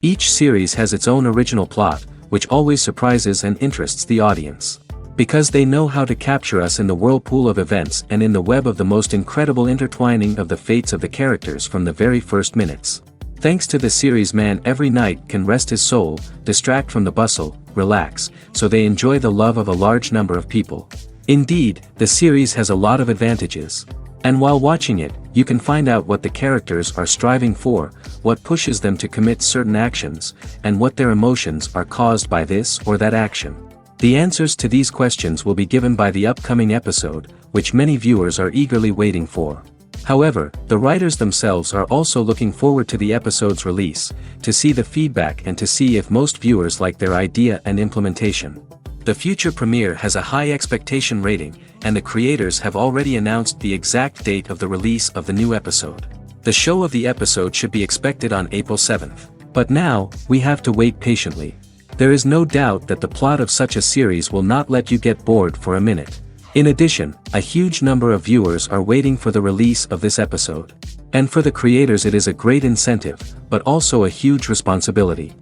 Each series has its own original plot, which always surprises and interests the audience. Because they know how to capture us in the whirlpool of events and in the web of the most incredible intertwining of the fates of the characters from the very first minutes. Thanks to the series, man every night can rest his soul, distract from the bustle, relax, so they enjoy the love of a large number of people. Indeed, the series has a lot of advantages. And while watching it, you can find out what the characters are striving for, what pushes them to commit certain actions, and what their emotions are caused by this or that action. The answers to these questions will be given by the upcoming episode, which many viewers are eagerly waiting for. However, the writers themselves are also looking forward to the episode's release, to see the feedback and to see if most viewers like their idea and implementation. The future premiere has a high expectation rating, and the creators have already announced the exact date of the release of the new episode. The show of the episode should be expected on April 7th. But now, we have to wait patiently. There is no doubt that the plot of such a series will not let you get bored for a minute. In addition, a huge number of viewers are waiting for the release of this episode. And for the creators it is a great incentive, but also a huge responsibility.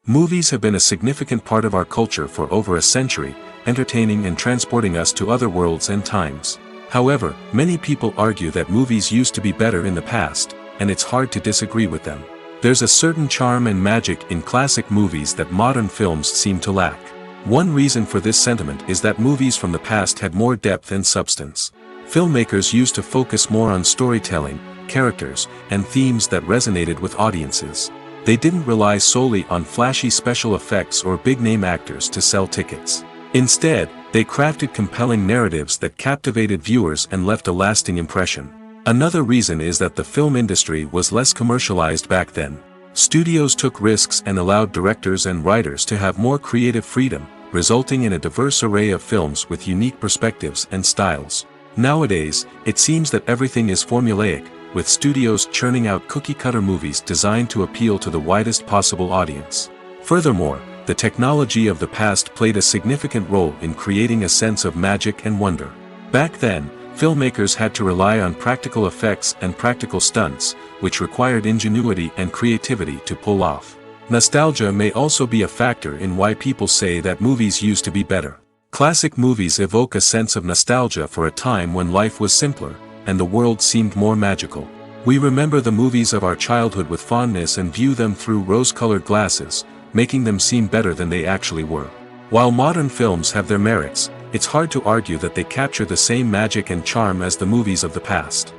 Movies have been a significant part of our culture for over a century, entertaining and transporting us to other worlds and times. However, many people argue that movies used to be better in the past, and it's hard to disagree with them. There's a certain charm and magic in classic movies that modern films seem to lack. One reason for this sentiment is that movies from the past had more depth and substance. Filmmakers used to focus more on storytelling, characters, and themes that resonated with audiences. They didn't rely solely on flashy special effects or big-name actors to sell tickets. Instead, they crafted compelling narratives that captivated viewers and left a lasting impression. Another reason is that the film industry was less commercialized back then. Studios took risks and allowed directors and writers to have more creative freedom, resulting in a diverse array of films with unique perspectives and styles. Nowadays, it seems that everything is formulaic, with studios churning out cookie-cutter movies designed to appeal to the widest possible audience. Furthermore, the technology of the past played a significant role in creating a sense of magic and wonder. Back then, filmmakers had to rely on practical effects and practical stunts, which required ingenuity and creativity to pull off. Nostalgia may also be a factor in why people say that movies used to be better. Classic movies evoke a sense of nostalgia for a time when life was simpler, and the world seemed more magical. We remember the movies of our childhood with fondness and view them through rose-colored glasses, making them seem better than they actually were. While modern films have their merits, it's hard to argue that they capture the same magic and charm as the movies of the past.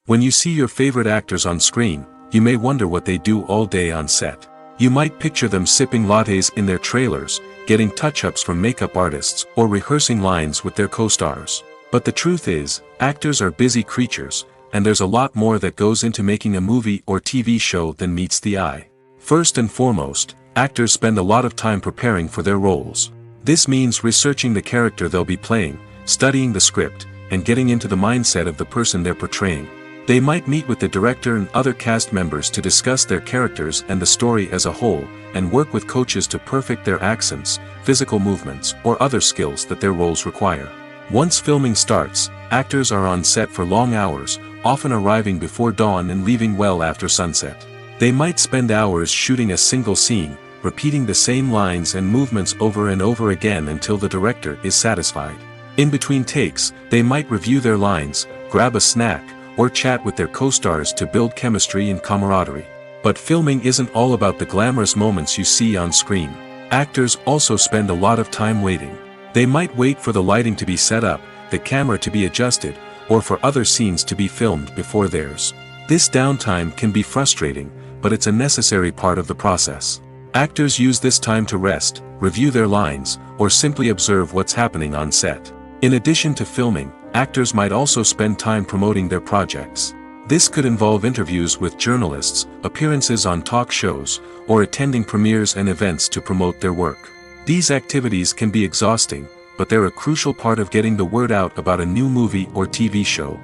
When you see your favorite actors on screen, you may wonder what they do all day on set. You might picture them sipping lattes in their trailers, getting touch-ups from makeup artists, or rehearsing lines with their co-stars. But the truth is, actors are busy creatures, and there's a lot more that goes into making a movie or TV show than meets the eye. First and foremost, actors spend a lot of time preparing for their roles. This means researching the character they'll be playing, studying the script, and getting into the mindset of the person they're portraying. They might meet with the director and other cast members to discuss their characters and the story as a whole, and work with coaches to perfect their accents, physical movements, or other skills that their roles require. Once filming starts, actors are on set for long hours, often arriving before dawn and leaving well after sunset. They might spend hours shooting a single scene, repeating the same lines and movements over and over again until the director is satisfied. In between takes, they might review their lines, grab a snack, or chat with their co-stars to build chemistry and camaraderie. But filming isn't all about the glamorous moments you see on screen. Actors also spend a lot of time waiting. They might wait for the lighting to be set up, the camera to be adjusted, or for other scenes to be filmed before theirs. This downtime can be frustrating, but it's a necessary part of the process. Actors use this time to rest, review their lines, or simply observe what's happening on set. In addition to filming, actors might also spend time promoting their projects. This could involve interviews with journalists, appearances on talk shows, or attending premieres and events to promote their work. These activities can be exhausting, but they're a crucial part of getting the word out about a new movie or TV show.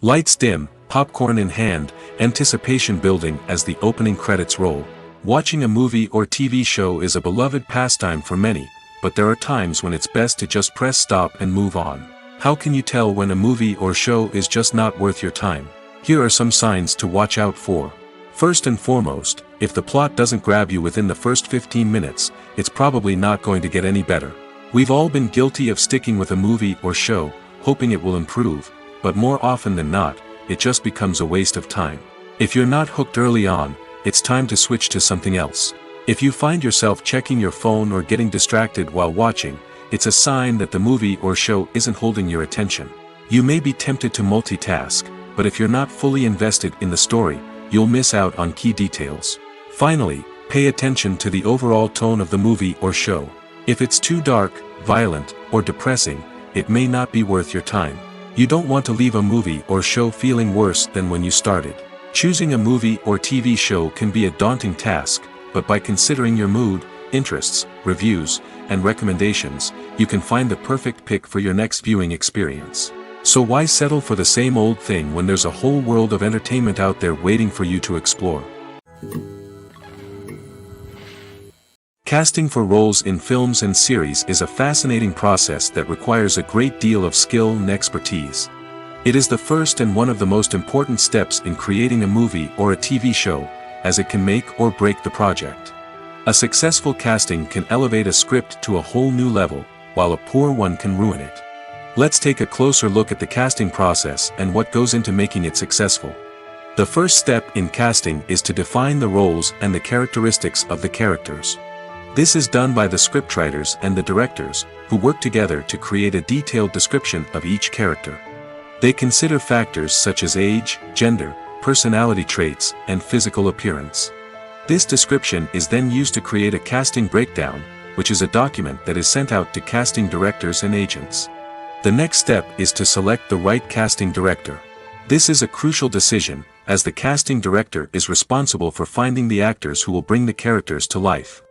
Lights dim, popcorn in hand, anticipation building as the opening credits roll. Watching a movie or TV show is a beloved pastime for many, but there are times when it's best to just press stop and move on. How can you tell when a movie or show is just not worth your time? Here are some signs to watch out for. First and foremost, if the plot doesn't grab you within the first 15 minutes, it's probably not going to get any better. We've all been guilty of sticking with a movie or show, hoping it will improve, but more often than not, it just becomes a waste of time. If you're not hooked early on, it's time to switch to something else. If you find yourself checking your phone or getting distracted while watching, it's a sign that the movie or show isn't holding your attention. You may be tempted to multitask, but if you're not fully invested in the story, you'll miss out on key details. Finally, pay attention to the overall tone of the movie or show. If it's too dark, violent, or depressing, it may not be worth your time. You don't want to leave a movie or show feeling worse than when you started. Choosing a movie or TV show can be a daunting task, but by considering your mood, interests, reviews, and recommendations, you can find the perfect pick for your next viewing experience. So why settle for the same old thing when there's a whole world of entertainment out there waiting for you to explore? Casting for roles in films and series is a fascinating process that requires a great deal of skill and expertise. It is the first and one of the most important steps in creating a movie or a TV show, as it can make or break the project. A successful casting can elevate a script to a whole new level, while a poor one can ruin it. Let's take a closer look at the casting process and what goes into making it successful. The first step in casting is to define the roles and the characteristics of the characters. This is done by the scriptwriters and the directors, who work together to create a detailed description of each character. They consider factors such as age, gender, personality traits, and physical appearance. This description is then used to create a casting breakdown, which is a document that is sent out to casting directors and agents. The next step is to select the right casting director. This is a crucial decision, as the casting director is responsible for finding the actors who will bring the characters to life.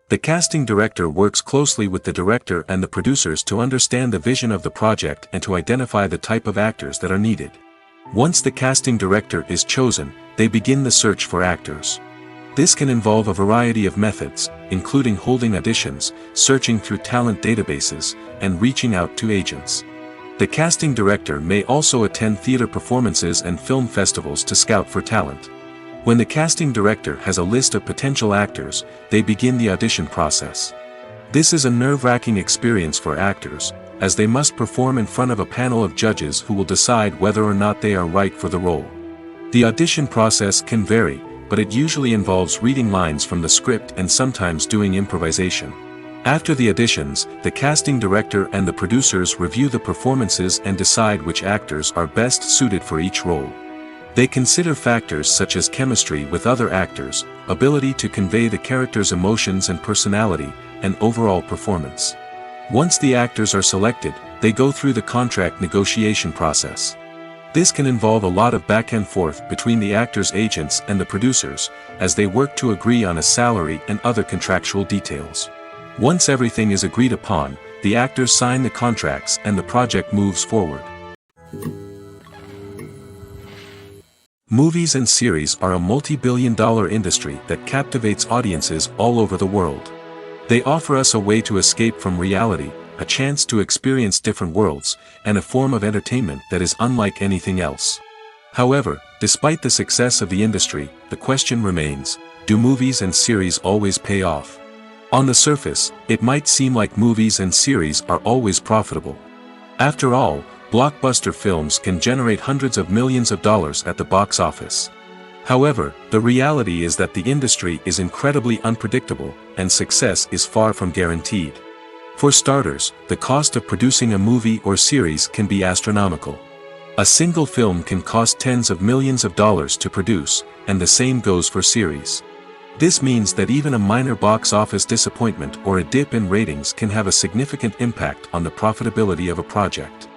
The casting director works closely with the director and the producers to understand the vision of the project and to identify the type of actors that are needed. Once the casting director is chosen, they begin the search for actors. This can involve a variety of methods, including holding auditions, searching through talent databases, and reaching out to agents. The casting director may also attend theater performances and film festivals to scout for talent. When the casting director has a list of potential actors, they begin the audition process. This is a nerve-wracking experience for actors, as they must perform in front of a panel of judges who will decide whether or not they are right for the role. The audition process can vary, but it usually involves reading lines from the script and sometimes doing improvisation. After the auditions, the casting director and the producers review the performances and decide which actors are best suited for each role. They consider factors such as chemistry with other actors, ability to convey the character's emotions and personality, and overall performance. Once the actors are selected, they go through the contract negotiation process. This can involve a lot of back and forth between the actors' agents and the producers, as they work to agree on a salary and other contractual details. Once everything is agreed upon, the actors sign the contracts and the project moves forward. Movies and series are a multi-billion-dollar industry that captivates audiences all over the world. They offer us a way to escape from reality, a chance to experience different worlds, and a form of entertainment that is unlike anything else. However, despite the success of the industry, the question remains, do movies and series always pay off? On the surface, it might seem like movies and series are always profitable. After all, blockbuster films can generate hundreds of millions of dollars at the box office. However, the reality is that the industry is incredibly unpredictable, and success is far from guaranteed. For starters, the cost of producing a movie or series can be astronomical. A single film can cost tens of millions of dollars to produce, and the same goes for series. This means that even a minor box office disappointment or a dip in ratings can have a significant impact on the profitability of a project.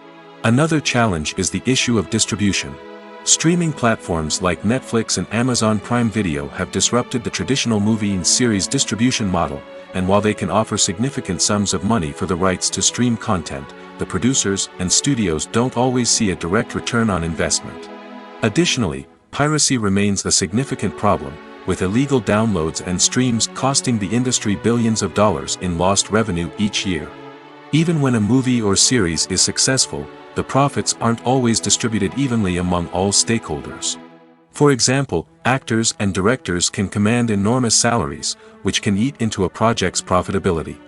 Another challenge is the issue of distribution. Streaming platforms like Netflix and Amazon Prime Video have disrupted the traditional movie and series distribution model, and while they can offer significant sums of money for the rights to stream content, the producers and studios don't always see a direct return on investment. Additionally, piracy remains a significant problem, with illegal downloads and streams costing the industry billions of dollars in lost revenue each year. Even when a movie or series is successful, the profits aren't always distributed evenly among all stakeholders. For example, actors and directors can command enormous salaries, which can eat into a project's profitability.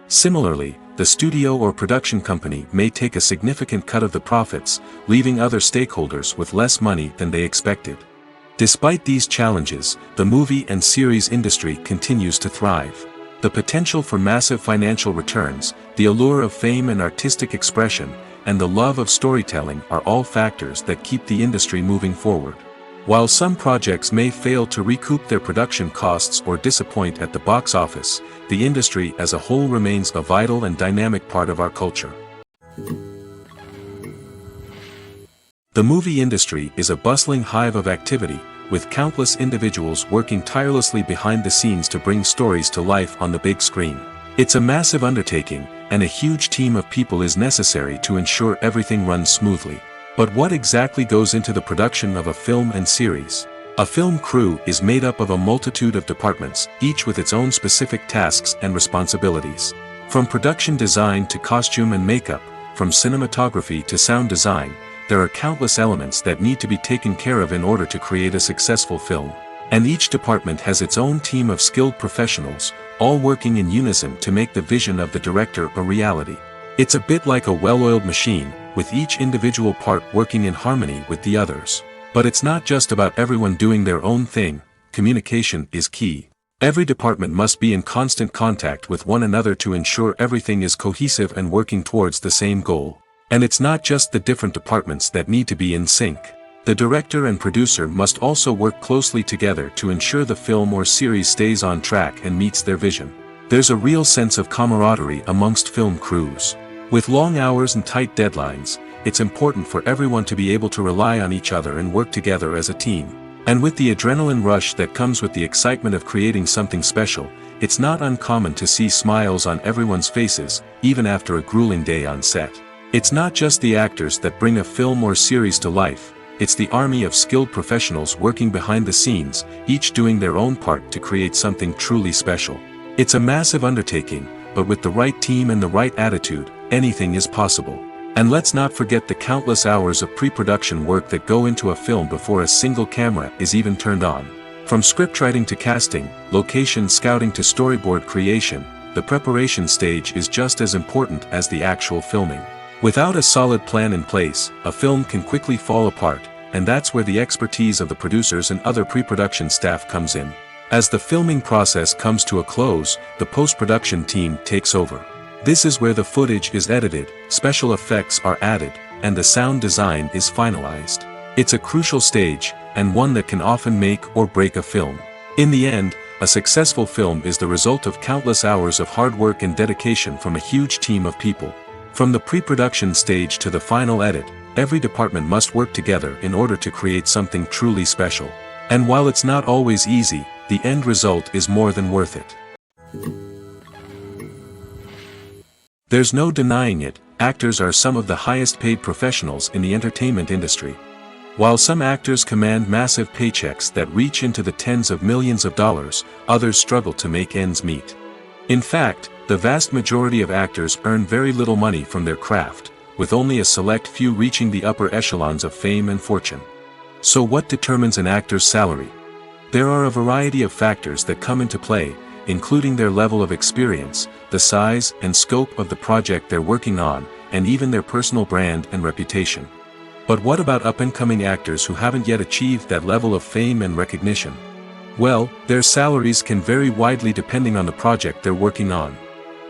Similarly, the studio or production company may take a significant cut of the profits, leaving other stakeholders with less money than they expected. Despite these challenges, the movie and series industry continues to thrive. The potential for massive financial returns, the allure of fame and artistic expression, and the love of storytelling are all factors that keep the industry moving forward. While some projects may fail to recoup their production costs or disappoint at the box office, the industry as a whole remains a vital and dynamic part of our culture. The movie industry is a bustling hive of activity, with countless individuals working tirelessly behind the scenes to bring stories to life on the big screen. It's a massive undertaking, and a huge team of people is necessary to ensure everything runs smoothly. But what exactly goes into the production of a film and series? A film crew is made up of a multitude of departments, each with its own specific tasks and responsibilities. From production design to costume and makeup, from cinematography to sound design, there are countless elements that need to be taken care of in order to create a successful film. And each department has its own team of skilled professionals, all working in unison to make the vision of the director a reality. It's a bit like a well-oiled machine, with each individual part working in harmony with the others. But it's not just about everyone doing their own thing, communication is key. Every department must be in constant contact with one another to ensure everything is cohesive and working towards the same goal. And it's not just the different departments that need to be in sync. The director and producer must also work closely together to ensure the film or series stays on track and meets their vision. There's a real sense of camaraderie amongst film crews. With long hours and tight deadlines, it's important for everyone to be able to rely on each other and work together as a team. And with the adrenaline rush that comes with the excitement of creating something special, it's not uncommon to see smiles on everyone's faces, even after a grueling day on set. It's not just the actors that bring a film or series to life, it's the army of skilled professionals working behind the scenes, each doing their own part to create something truly special. It's a massive undertaking, but with the right team and the right attitude, anything is possible. And let's not forget the countless hours of pre-production work that go into a film before a single camera is even turned on. From scriptwriting to casting, location scouting to storyboard creation, the preparation stage is just as important as the actual filming. Without a solid plan in place, a film can quickly fall apart, and that's where the expertise of the producers and other pre-production staff comes in. As the filming process comes to a close, the post-production team takes over. This is where the footage is edited, special effects are added, and the sound design is finalized. It's a crucial stage, and one that can often make or break a film. In the end, a successful film is the result of countless hours of hard work and dedication from a huge team of people. From the pre-production stage to the final edit, every department must work together in order to create something truly special. And while it's not always easy, the end result is more than worth it. There's no denying it, actors are some of the highest paid professionals in the entertainment industry. While some actors command massive paychecks that reach into the tens of millions of dollars, others struggle to make ends meet. In fact, the vast majority of actors earn very little money from their craft, with only a select few reaching the upper echelons of fame and fortune. So what determines an actor's salary? There are a variety of factors that come into play, including their level of experience, the size and scope of the project they're working on, and even their personal brand and reputation. But what about up-and-coming actors who haven't yet achieved that level of fame and recognition? Well, their salaries can vary widely depending on the project they're working on.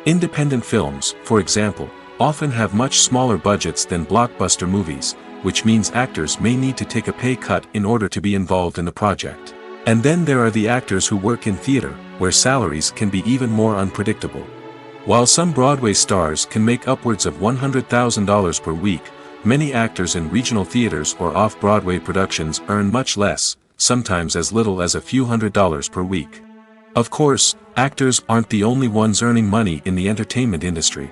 Independent films, for example, often have much smaller budgets than blockbuster movies, which means actors may need to take a pay cut in order to be involved in the project. And then there are the actors who work in theater, where salaries can be even more unpredictable. While some Broadway stars can make upwards of $100,000 per week, many actors in regional theaters or off-Broadway productions earn much less, sometimes as little as a few $100s per week. Of course, actors aren't the only ones earning money in the entertainment industry.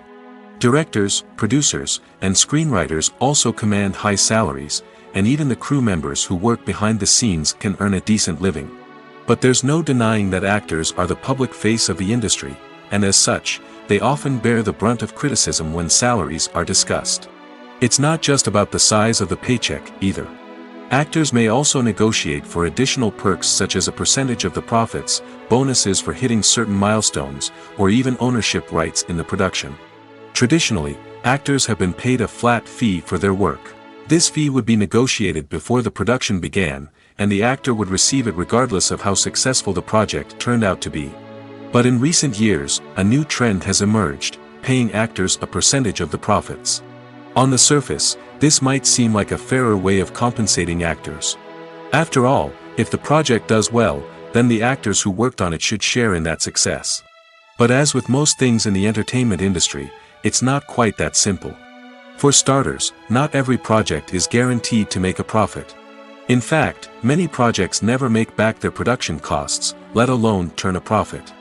Directors, producers, and screenwriters also command high salaries, and even the crew members who work behind the scenes can earn a decent living. But there's no denying that actors are the public face of the industry, and as such, they often bear the brunt of criticism when salaries are discussed. It's not just about the size of the paycheck, either. Actors may also negotiate for additional perks such as a percentage of the profits, bonuses for hitting certain milestones, or even ownership rights in the production. Traditionally, actors have been paid a flat fee for their work. This fee would be negotiated before the production began, and the actor would receive it regardless of how successful the project turned out to be. But in recent years, a new trend has emerged, paying actors a percentage of the profits. On the surface, this might seem like a fairer way of compensating actors. After all, if the project does well, then the actors who worked on it should share in that success. But as with most things in the entertainment industry, it's not quite that simple. For starters, not every project is guaranteed to make a profit. In fact, many projects never make back their production costs, let alone turn a profit.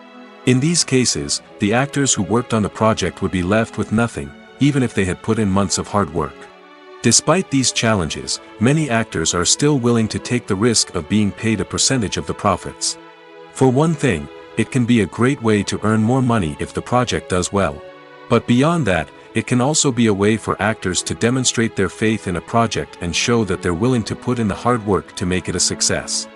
In these cases, the actors who worked on the project would be left with nothing, even if they had put in months of hard work. Despite these challenges, many actors are still willing to take the risk of being paid a percentage of the profits. For one thing, it can be a great way to earn more money if the project does well. But beyond that, it can also be a way for actors to demonstrate their faith in a project and show that they're willing to put in the hard work to make it a success.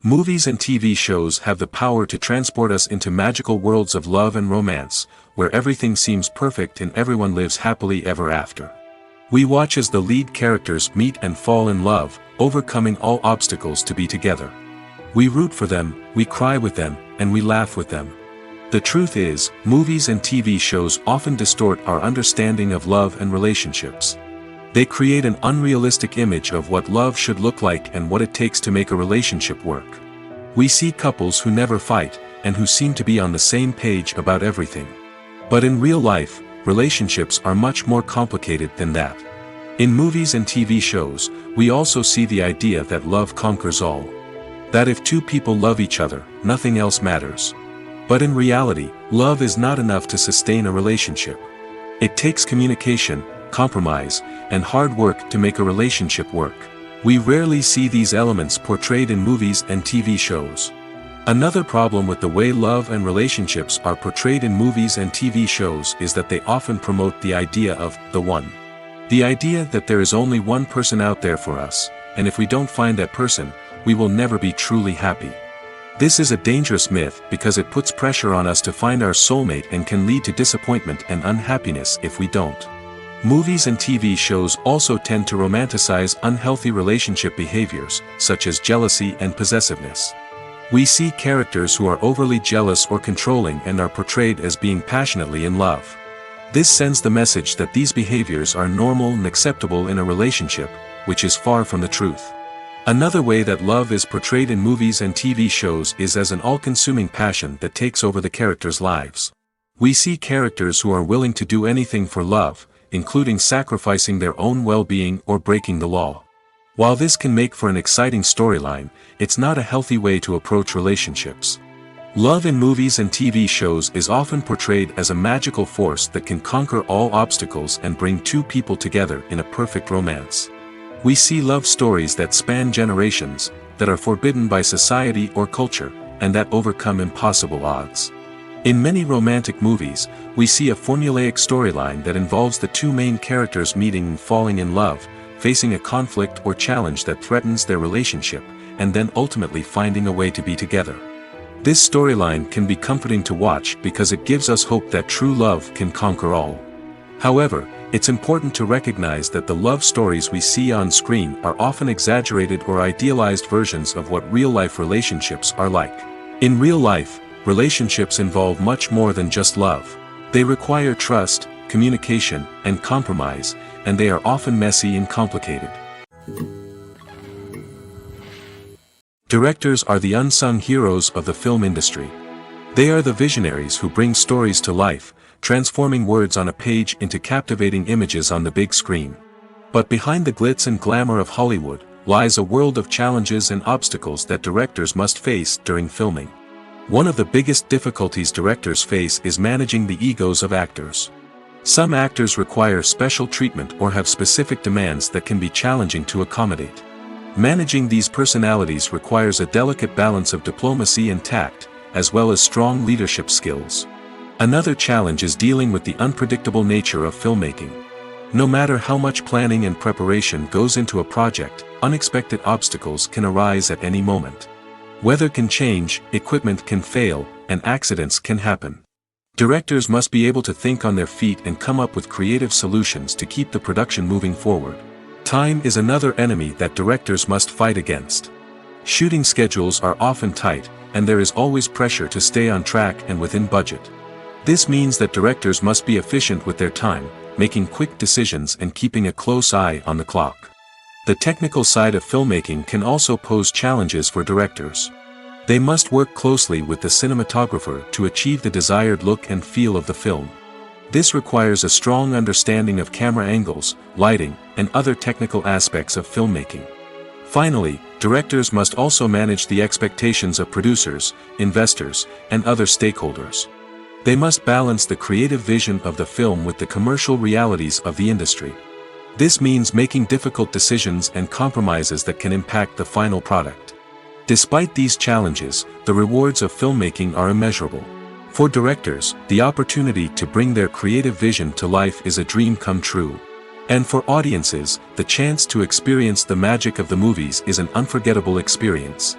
Movies and TV shows have the power to transport us into magical worlds of love and romance, where everything seems perfect and everyone lives happily ever after. We watch as the lead characters meet and fall in love, overcoming all obstacles to be together. We root for them, we cry with them, and we laugh with them. The truth is, movies and TV shows often distort our understanding of love and relationships. They create an unrealistic image of what love should look like and what it takes to make a relationship work. We see couples who never fight, and who seem to be on the same page about everything. But in real life, relationships are much more complicated than that. In movies and TV shows, we also see the idea that love conquers all. That if two people love each other, nothing else matters. But in reality, love is not enough to sustain a relationship. It takes communication, compromise, and hard work to make a relationship work. We rarely see these elements portrayed in movies and TV shows. Another problem with the way love and relationships are portrayed in movies and TV shows is that they often promote the idea of the one. The idea that there is only one person out there for us, and if we don't find that person, we will never be truly happy. This is a dangerous myth because it puts pressure on us to find our soulmate and can lead to disappointment and unhappiness if we don't. Movies and TV shows also tend to romanticize unhealthy relationship behaviors, such as jealousy and possessiveness. We see characters who are overly jealous or controlling and are portrayed as being passionately in love. This sends the message that these behaviors are normal and acceptable in a relationship, which is far from the truth. Another way that love is portrayed in movies and TV shows is as an all-consuming passion that takes over the characters' lives. We see characters who are willing to do anything for love, including sacrificing their own well-being or breaking the law. While this can make for an exciting storyline, it's not a healthy way to approach relationships. Love in movies and TV shows is often portrayed as a magical force that can conquer all obstacles and bring two people together in a perfect romance. We see love stories that span generations, that are forbidden by society or culture, and that overcome impossible odds. In many romantic movies, we see a formulaic storyline that involves the two main characters meeting and falling in love, facing a conflict or challenge that threatens their relationship, and then ultimately finding a way to be together. This storyline can be comforting to watch because it gives us hope that true love can conquer all. However, it's important to recognize that the love stories we see on screen are often exaggerated or idealized versions of what real-life relationships are like. In real life, relationships involve much more than just love. They require trust, communication, and compromise, and they are often messy and complicated. Directors are the unsung heroes of the film industry. They are the visionaries who bring stories to life, transforming words on a page into captivating images on the big screen. But behind the glitz and glamour of Hollywood, lies a world of challenges and obstacles that directors must face during filming. One of the biggest difficulties directors face is managing the egos of actors. Some actors require special treatment or have specific demands that can be challenging to accommodate. Managing these personalities requires a delicate balance of diplomacy and tact, as well as strong leadership skills. Another challenge is dealing with the unpredictable nature of filmmaking. No matter how much planning and preparation goes into a project, unexpected obstacles can arise at any moment. Weather can change, equipment can fail, and accidents can happen. Directors must be able to think on their feet and come up with creative solutions to keep the production moving forward. Time is another enemy that directors must fight against. Shooting schedules are often tight, and there is always pressure to stay on track and within budget. This means that directors must be efficient with their time, making quick decisions and keeping a close eye on the clock. The technical side of filmmaking can also pose challenges for directors. They must work closely with the cinematographer to achieve the desired look and feel of the film. This requires a strong understanding of camera angles, lighting, and other technical aspects of filmmaking. Finally, directors must also manage the expectations of producers, investors, and other stakeholders. They must balance the creative vision of the film with the commercial realities of the industry. This means making difficult decisions and compromises that can impact the final product. Despite these challenges, the rewards of filmmaking are immeasurable. For directors, the opportunity to bring their creative vision to life is a dream come true. And for audiences, the chance to experience the magic of the movies is an unforgettable experience.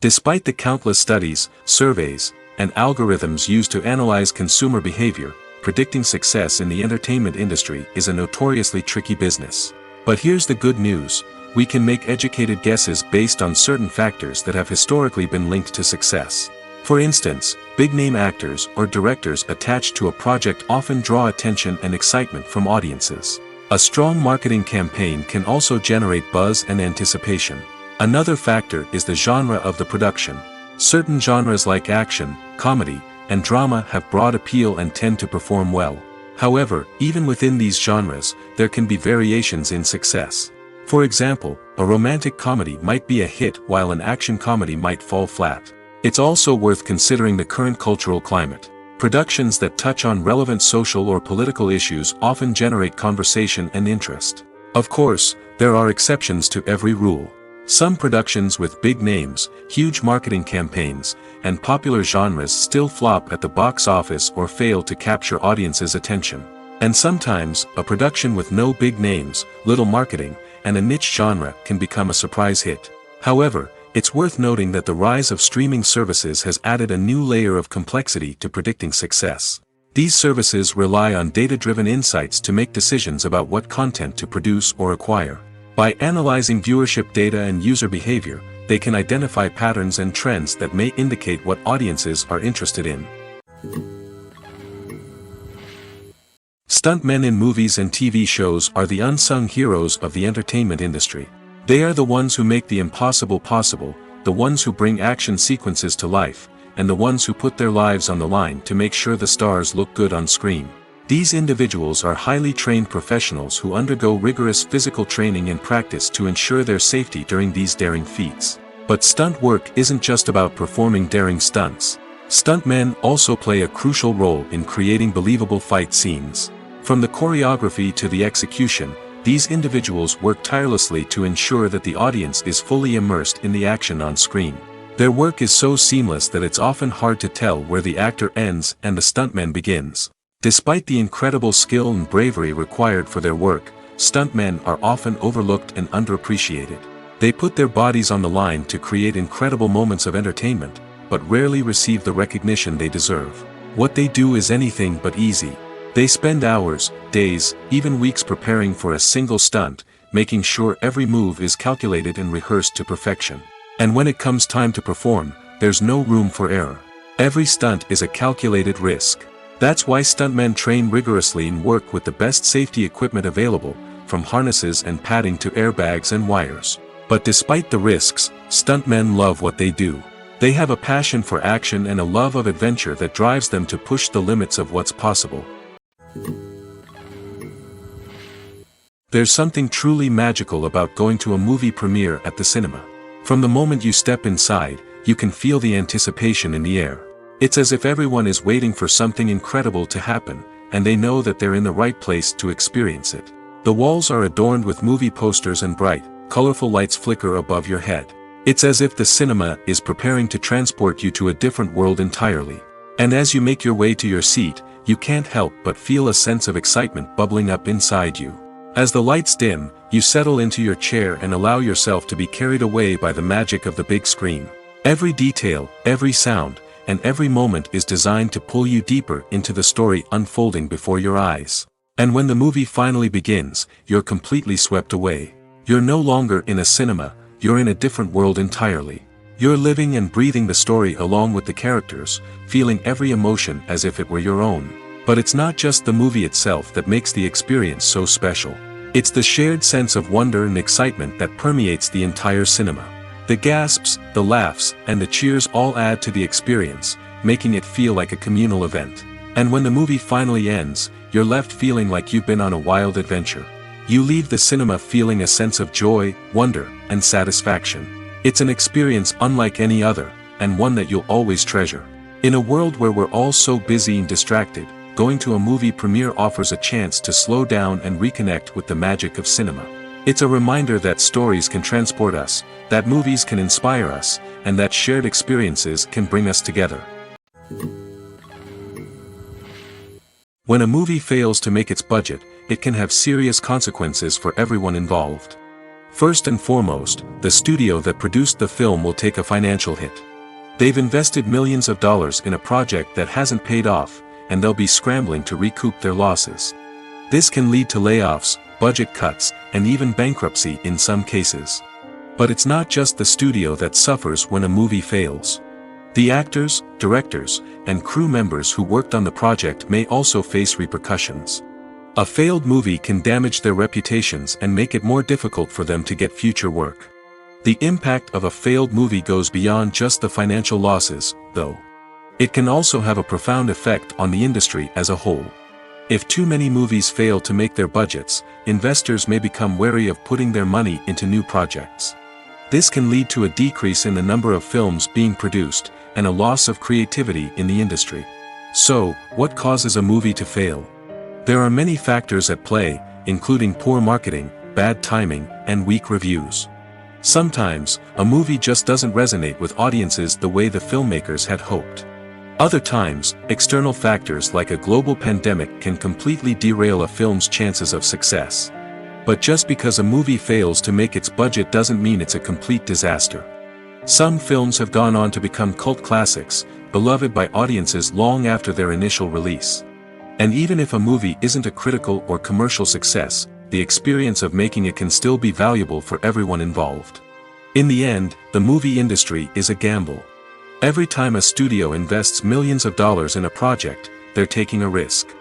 Despite the countless studies, surveys, and algorithms used to analyze consumer behavior, predicting success in the entertainment industry is a notoriously tricky business. But here's the good news: we can make educated guesses based on certain factors that have historically been linked to success. For instance, big-name actors or directors attached to a project often draw attention and excitement from audiences. A strong marketing campaign can also generate buzz and anticipation. Another factor is the genre of the production. Certain genres like action, comedy, and drama have broad appeal and tend to perform well. However, even within these genres, there can be variations in success. For example, a romantic comedy might be a hit while an action comedy might fall flat. It's also worth considering the current cultural climate. Productions that touch on relevant social or political issues often generate conversation and interest. Of course, there are exceptions to every rule. Some productions with big names, huge marketing campaigns, and popular genres still flop at the box office or fail to capture audiences' attention. And sometimes, a production with no big names, little marketing, and a niche genre can become a surprise hit. However, it's worth noting that the rise of streaming services has added a new layer of complexity to predicting success. These services rely on data-driven insights to make decisions about what content to produce or acquire. By analyzing viewership data and user behavior, they can identify patterns and trends that may indicate what audiences are interested in. Stuntmen in movies and TV shows are the unsung heroes of the entertainment industry. They are the ones who make the impossible possible, the ones who bring action sequences to life, and the ones who put their lives on the line to make sure the stars look good on screen. These individuals are highly trained professionals who undergo rigorous physical training and practice to ensure their safety during these daring feats. But stunt work isn't just about performing daring stunts. Stuntmen also play a crucial role in creating believable fight scenes. From the choreography to the execution, these individuals work tirelessly to ensure that the audience is fully immersed in the action on screen. Their work is so seamless that it's often hard to tell where the actor ends and the stuntman begins. Despite the incredible skill and bravery required for their work, stuntmen are often overlooked and underappreciated. They put their bodies on the line to create incredible moments of entertainment, but rarely receive the recognition they deserve. What they do is anything but easy. They spend hours, days, even weeks preparing for a single stunt, making sure every move is calculated and rehearsed to perfection. And when it comes time to perform, there's no room for error. Every stunt is a calculated risk. That's why stuntmen train rigorously and work with the best safety equipment available, from harnesses and padding to airbags and wires. But despite the risks, stuntmen love what they do. They have a passion for action and a love of adventure that drives them to push the limits of what's possible. There's something truly magical about going to a movie premiere at the cinema. From the moment you step inside, you can feel the anticipation in the air. It's as if everyone is waiting for something incredible to happen, and they know that they're in the right place to experience it. The walls are adorned with movie posters and bright, colorful lights flicker above your head. It's as if the cinema is preparing to transport you to a different world entirely. And as you make your way to your seat, you can't help but feel a sense of excitement bubbling up inside you. As the lights dim, you settle into your chair and allow yourself to be carried away by the magic of the big screen. Every detail, every sound, and every moment is designed to pull you deeper into the story unfolding before your eyes. And when the movie finally begins, you're completely swept away. You're no longer in a cinema, you're in a different world entirely. You're living and breathing the story along with the characters, feeling every emotion as if it were your own. But it's not just the movie itself that makes the experience so special. It's the shared sense of wonder and excitement that permeates the entire cinema. The gasps, the laughs, and the cheers all add to the experience, making it feel like a communal event. And when the movie finally ends, you're left feeling like you've been on a wild adventure. You leave the cinema feeling a sense of joy, wonder, and satisfaction. It's an experience unlike any other, and one that you'll always treasure. In a world where we're all so busy and distracted, going to a movie premiere offers a chance to slow down and reconnect with the magic of cinema. It's a reminder that stories can transport us, that movies can inspire us, and that shared experiences can bring us together. When a movie fails to make its budget, it can have serious consequences for everyone involved. First and foremost, the studio that produced the film will take a financial hit. They've invested millions of dollars in a project that hasn't paid off, and they'll be scrambling to recoup their losses. This can lead to layoffs, budget cuts, and even bankruptcy in some cases. But it's not just the studio that suffers when a movie fails. The actors, directors, and crew members who worked on the project may also face repercussions. A failed movie can damage their reputations and make it more difficult for them to get future work. The impact of a failed movie goes beyond just the financial losses, though. It can also have a profound effect on the industry as a whole. If too many movies fail to make their budgets, investors may become wary of putting their money into new projects. This can lead to a decrease in the number of films being produced, and a loss of creativity in the industry. So, what causes a movie to fail? There are many factors at play, including poor marketing, bad timing, and weak reviews. Sometimes, a movie just doesn't resonate with audiences the way the filmmakers had hoped. Other times, external factors like a global pandemic can completely derail a film's chances of success. But just because a movie fails to make its budget doesn't mean it's a complete disaster. Some films have gone on to become cult classics, beloved by audiences long after their initial release. And even if a movie isn't a critical or commercial success, the experience of making it can still be valuable for everyone involved. In the end, the movie industry is a gamble. Every time a studio invests millions of dollars in a project, they're taking a risk.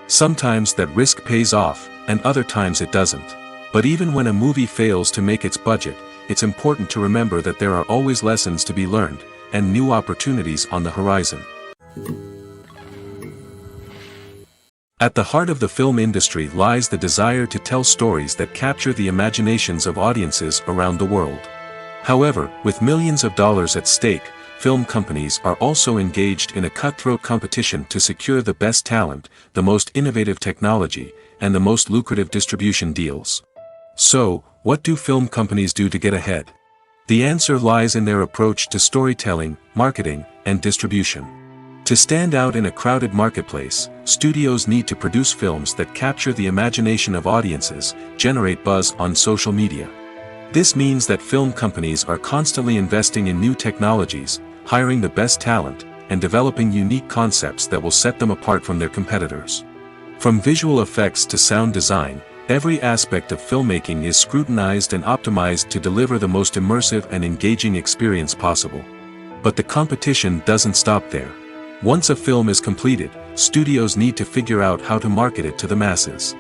Sometimes that risk pays off, and other times it doesn't. But even when a movie fails to make its budget, it's important to remember that there are always lessons to be learned, and new opportunities on the horizon. At the heart of the film industry lies the desire to tell stories that capture the imaginations of audiences around the world. However, with millions of dollars at stake, film companies are also engaged in a cutthroat competition to secure the best talent, the most innovative technology, and the most lucrative distribution deals. So, what do film companies do to get ahead? The answer lies in their approach to storytelling, marketing, and distribution. To stand out in a crowded marketplace, studios need to produce films that capture the imagination of audiences, generate buzz on social media. This means that film companies are constantly investing in new technologies, hiring the best talent, and developing unique concepts that will set them apart from their competitors. From visual effects to sound design, every aspect of filmmaking is scrutinized and optimized to deliver the most immersive and engaging experience possible. But the competition doesn't stop there. Once a film is completed, studios need to figure out how to market it to the masses.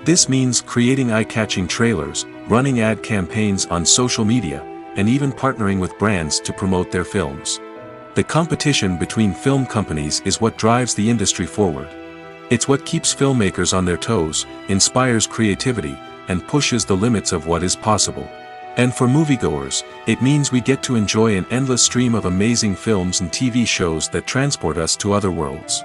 This means creating eye-catching trailers, running ad campaigns on social media, and even partnering with brands to promote their films. The competition between film companies is what drives the industry forward. It's what keeps filmmakers on their toes, inspires creativity, and pushes the limits of what is possible. And for moviegoers, it means we get to enjoy an endless stream of amazing films and TV shows that transport us to other worlds.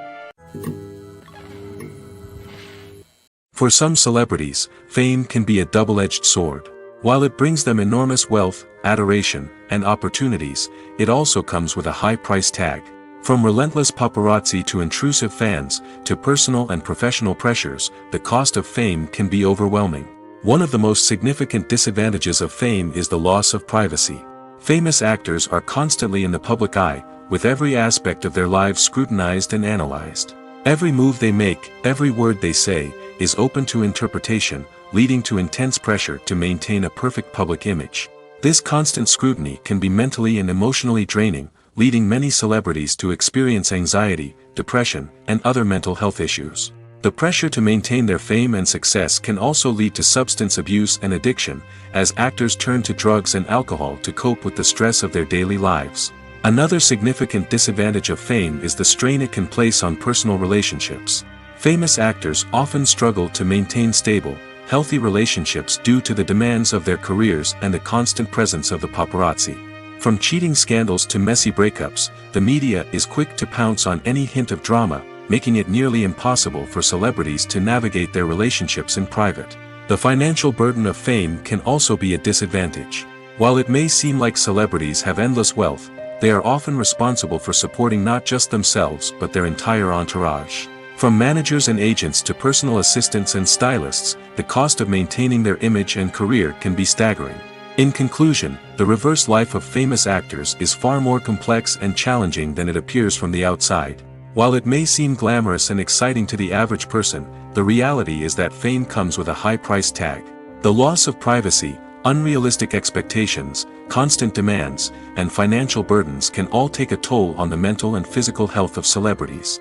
For some celebrities, fame can be a double-edged sword. While it brings them enormous wealth, adoration, and opportunities, it also comes with a high price tag. From relentless paparazzi to intrusive fans, to personal and professional pressures, the cost of fame can be overwhelming. One of the most significant disadvantages of fame is the loss of privacy. Famous actors are constantly in the public eye, with every aspect of their lives scrutinized and analyzed. Every move they make, every word they say, is open to interpretation, leading to intense pressure to maintain a perfect public image. This constant scrutiny can be mentally and emotionally draining, leading many celebrities to experience anxiety, depression, and other mental health issues. The pressure to maintain their fame and success can also lead to substance abuse and addiction, as actors turn to drugs and alcohol to cope with the stress of their daily lives. Another significant disadvantage of fame is the strain it can place on personal relationships. Famous actors often struggle to maintain stable, healthy relationships due to the demands of their careers and the constant presence of the paparazzi. From cheating scandals to messy breakups, the media is quick to pounce on any hint of drama, making it nearly impossible for celebrities to navigate their relationships in private. The financial burden of fame can also be a disadvantage. While it may seem like celebrities have endless wealth, they are often responsible for supporting not just themselves but their entire entourage. From managers and agents to personal assistants and stylists, the cost of maintaining their image and career can be staggering. In conclusion, the reverse life of famous actors is far more complex and challenging than it appears from the outside. While it may seem glamorous and exciting to the average person, the reality is that fame comes with a high price tag. The loss of privacy, unrealistic expectations, constant demands, and financial burdens can all take a toll on the mental and physical health of celebrities.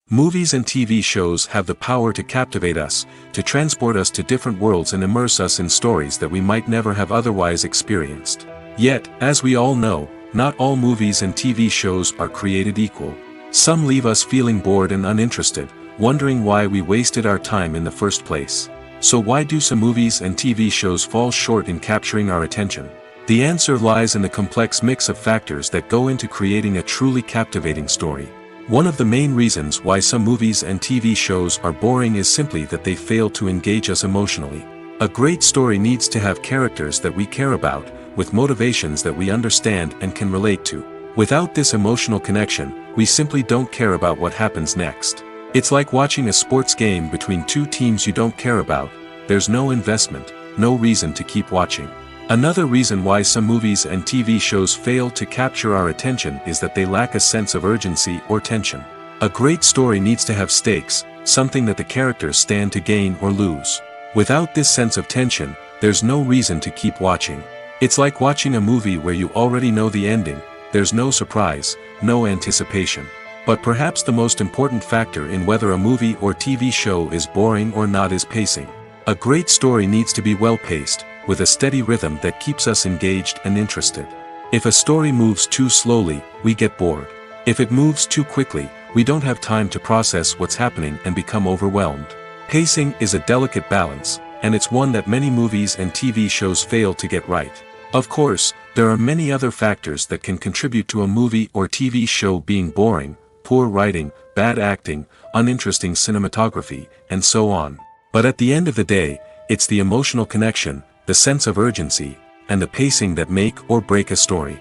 Movies and TV shows have the power to captivate us, to transport us to different worlds and immerse us in stories that we might never have otherwise experienced. Yet, as we all know, not all movies and TV shows are created equal. Some leave us feeling bored and uninterested, wondering why we wasted our time in the first place. So why do some movies and TV shows fall short in capturing our attention? The answer lies in the complex mix of factors that go into creating a truly captivating story. One of the main reasons why some movies and TV shows are boring is simply that they fail to engage us emotionally. A great story needs to have characters that we care about, with motivations that we understand and can relate to. Without this emotional connection, we simply don't care about what happens next. It's like watching a sports game between two teams you don't care about. There's no investment, no reason to keep watching. Another reason why some movies and TV shows fail to capture our attention is that they lack a sense of urgency or tension. A great story needs to have stakes, something that the characters stand to gain or lose. Without this sense of tension, there's no reason to keep watching. It's like watching a movie where you already know the ending. There's no surprise, no anticipation. But perhaps the most important factor in whether a movie or TV show is boring or not is pacing. A great story needs to be well-paced, with a steady rhythm that keeps us engaged and interested. If a story moves too slowly, we get bored. If it moves too quickly, we don't have time to process what's happening and become overwhelmed. Pacing is a delicate balance, and it's one that many movies and TV shows fail to get right. Of course, there are many other factors that can contribute to a movie or TV show being boring: poor writing, bad acting, uninteresting cinematography, and so on. But at the end of the day, it's the emotional connection, the sense of urgency, and the pacing that make or break a story.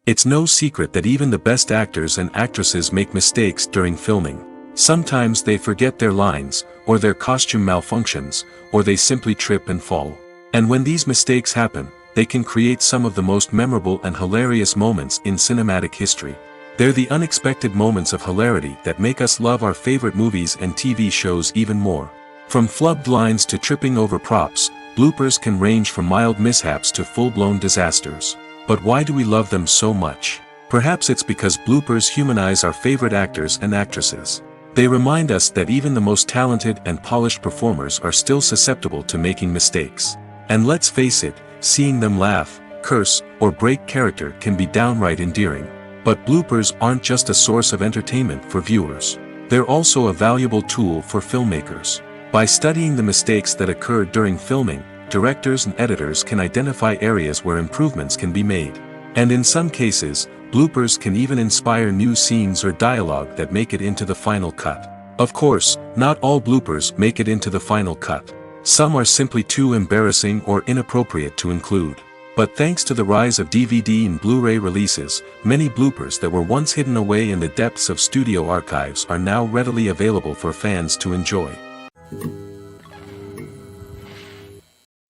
It's no secret that even the best actors and actresses make mistakes during filming. Sometimes they forget their lines, or their costume malfunctions, or they simply trip and fall. And when these mistakes happen, they can create some of the most memorable and hilarious moments in cinematic history. They're the unexpected moments of hilarity that make us love our favorite movies and TV shows even more. From flubbed lines to tripping over props, bloopers can range from mild mishaps to full-blown disasters. But why do we love them so much? Perhaps it's because bloopers humanize our favorite actors and actresses. They remind us that even the most talented and polished performers are still susceptible to making mistakes. And let's face it, seeing them laugh, curse, or break character can be downright endearing. But bloopers aren't just a source of entertainment for viewers. They're also a valuable tool for filmmakers. By studying the mistakes that occur during filming, directors and editors can identify areas where improvements can be made. And in some cases, Bloopers can even inspire new scenes or dialogue that make it into the final cut. Of course, not all bloopers make it into the final cut. Some are simply too embarrassing or inappropriate to include. But thanks to the rise of DVD and Blu-ray releases, many bloopers that were once hidden away in the depths of studio archives are now readily available for fans to enjoy.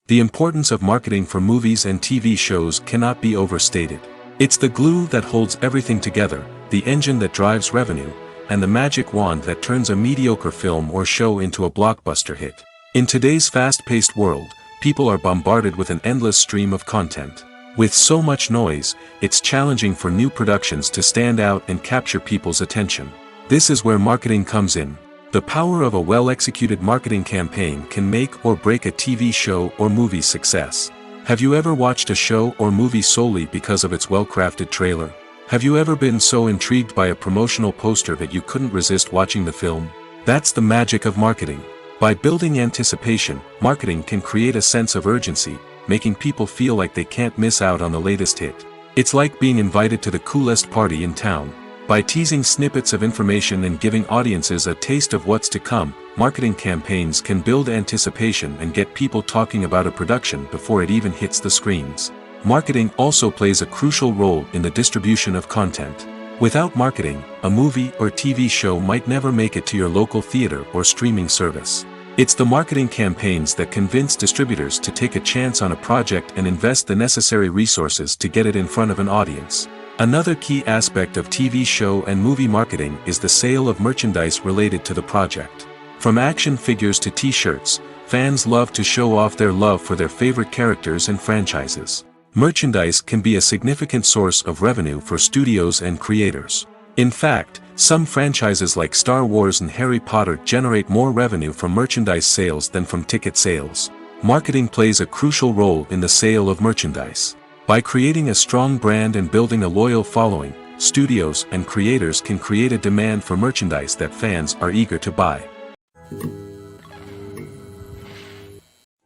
The importance of marketing for movies and TV shows cannot be overstated. It's the glue that holds everything together, the engine that drives revenue, and the magic wand that turns a mediocre film or show into a blockbuster hit. In today's fast-paced world, people are bombarded with an endless stream of content. With so much noise, it's challenging for new productions to stand out and capture people's attention. This is where marketing comes in. The power of a well-executed marketing campaign can make or break a TV show or movie's success. Have you ever watched a show or movie solely because of its well-crafted trailer? Have you ever been so intrigued by a promotional poster that you couldn't resist watching the film? That's the magic of marketing. By building anticipation, marketing can create a sense of urgency, making people feel like they can't miss out on the latest hit. It's like being invited to the coolest party in town. By teasing snippets of information and giving audiences a taste of what's to come, marketing campaigns can build anticipation and get people talking about a production before it even hits the screens. Marketing also plays a crucial role in the distribution of content. Without marketing, a movie or TV show might never make it to your local theater or streaming service. It's the marketing campaigns that convince distributors to take a chance on a project and invest the necessary resources to get it in front of an audience. Another key aspect of TV show and movie marketing is the sale of merchandise related to the project. From action figures to t-shirts, fans love to show off their love for their favorite characters and franchises. Merchandise can be a significant source of revenue for studios and creators. In fact, some franchises like Star Wars and Harry Potter generate more revenue from merchandise sales than from ticket sales. Marketing plays a crucial role in the sale of merchandise. By creating a strong brand and building a loyal following, studios and creators can create a demand for merchandise that fans are eager to buy.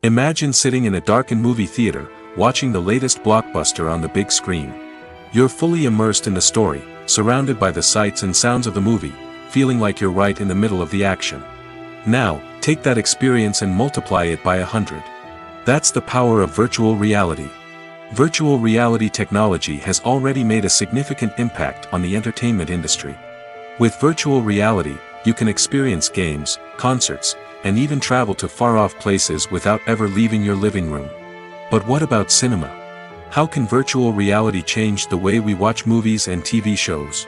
Imagine sitting in a darkened movie theater, watching the latest blockbuster on the big screen. You're fully immersed in the story, surrounded by the sights and sounds of the movie, feeling like you're right in the middle of the action. Now, take that experience and multiply it by 100. That's the power of virtual reality. Virtual reality technology has already made a significant impact on the entertainment industry. With virtual reality, you can experience games, concerts, and even travel to far-off places without ever leaving your living room. But what about cinema? How can virtual reality change the way we watch movies and TV shows?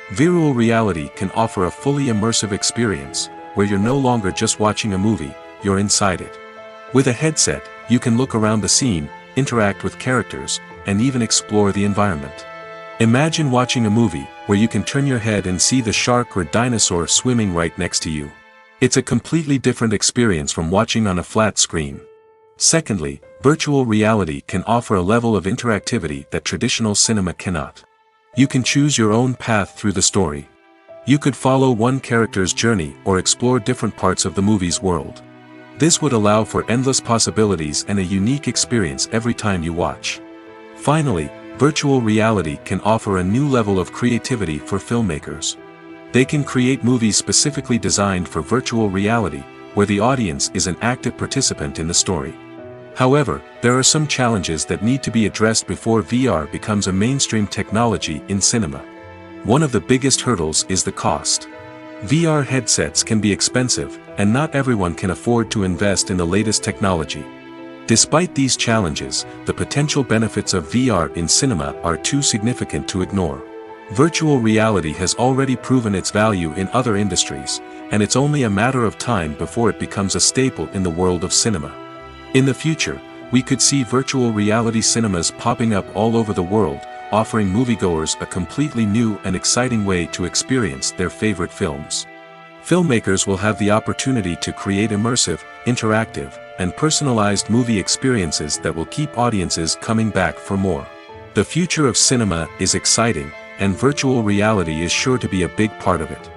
Virtual reality can offer a fully immersive experience, where you're no longer just watching a movie, you're inside it. With a headset, you can look around the scene, interact with characters, and even explore the environment. Imagine watching a movie, where you can turn your head and see the shark or dinosaur swimming right next to you. It's a completely different experience from watching on a flat screen. Secondly, virtual reality can offer a level of interactivity that traditional cinema cannot. You can choose your own path through the story. You could follow one character's journey or explore different parts of the movie's world. This would allow for endless possibilities and a unique experience every time you watch. Finally, virtual reality can offer a new level of creativity for filmmakers. They can create movies specifically designed for virtual reality, where the audience is an active participant in the story. However, there are some challenges that need to be addressed before VR becomes a mainstream technology in cinema. One of the biggest hurdles is the cost. VR headsets can be expensive, and not everyone can afford to invest in the latest technology. Despite these challenges, the potential benefits of VR in cinema are too significant to ignore. Virtual reality has already proven its value in other industries, and it's only a matter of time before it becomes a staple in the world of cinema. In the future, we could see virtual reality cinemas popping up all over the world, offering moviegoers a completely new and exciting way to experience their favorite films. Filmmakers will have the opportunity to create immersive, interactive, and personalized movie experiences that will keep audiences coming back for more. The future of cinema is exciting, and virtual reality is sure to be a big part of it.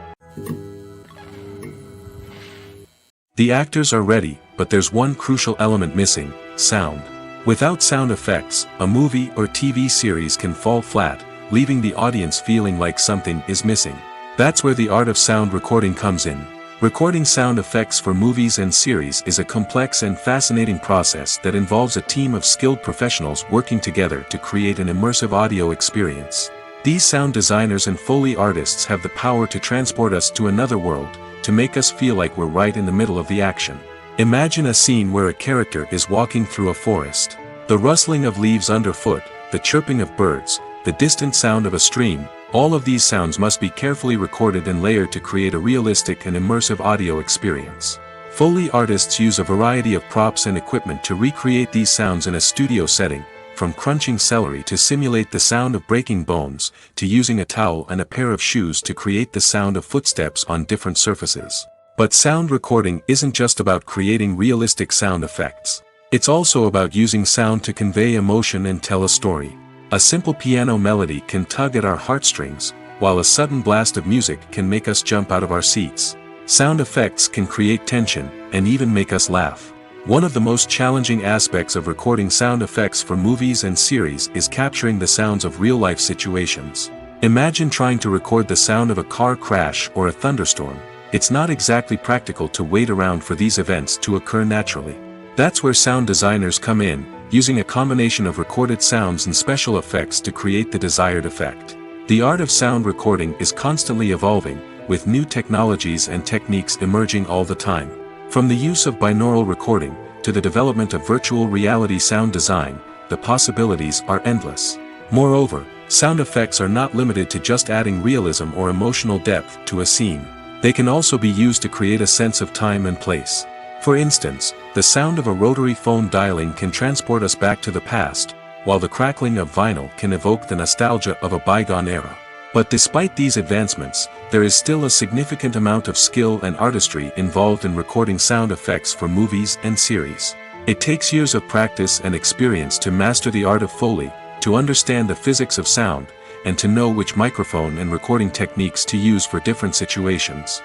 The actors are ready, but there's one crucial element missing: sound. Without sound effects, a movie or TV series can fall flat, leaving the audience feeling like something is missing. That's where the art of sound recording comes in. Recording sound effects for movies and series is a complex and fascinating process that involves a team of skilled professionals working together to create an immersive audio experience. These sound designers and Foley artists have the power to transport us to another world, to make us feel like we're right in the middle of the action. Imagine a scene where a character is walking through a forest. The rustling of leaves underfoot, the chirping of birds, the distant sound of a stream, all of these sounds must be carefully recorded and layered to create a realistic and immersive audio experience. Foley artists use a variety of props and equipment to recreate these sounds in a studio setting, from crunching celery to simulate the sound of breaking bones, to using a towel and a pair of shoes to create the sound of footsteps on different surfaces. But sound recording isn't just about creating realistic sound effects. It's also about using sound to convey emotion and tell a story. A simple piano melody can tug at our heartstrings, while a sudden blast of music can make us jump out of our seats. Sound effects can create tension, and even make us laugh. One of the most challenging aspects of recording sound effects for movies and series is capturing the sounds of real-life situations. Imagine trying to record the sound of a car crash or a thunderstorm. It's not exactly practical to wait around for these events to occur naturally. That's where sound designers come in, using a combination of recorded sounds and special effects to create the desired effect. The art of sound recording is constantly evolving, with new technologies and techniques emerging all the time. From the use of binaural recording, to the development of virtual reality sound design, the possibilities are endless. Moreover, sound effects are not limited to just adding realism or emotional depth to a scene. They can also be used to create a sense of time and place. For instance, the sound of a rotary phone dialing can transport us back to the past, while the crackling of vinyl can evoke the nostalgia of a bygone era. But despite these advancements, there is still a significant amount of skill and artistry involved in recording sound effects for movies and series. It takes years of practice and experience to master the art of Foley, to understand the physics of sound, and to know which microphone and recording techniques to use for different situations.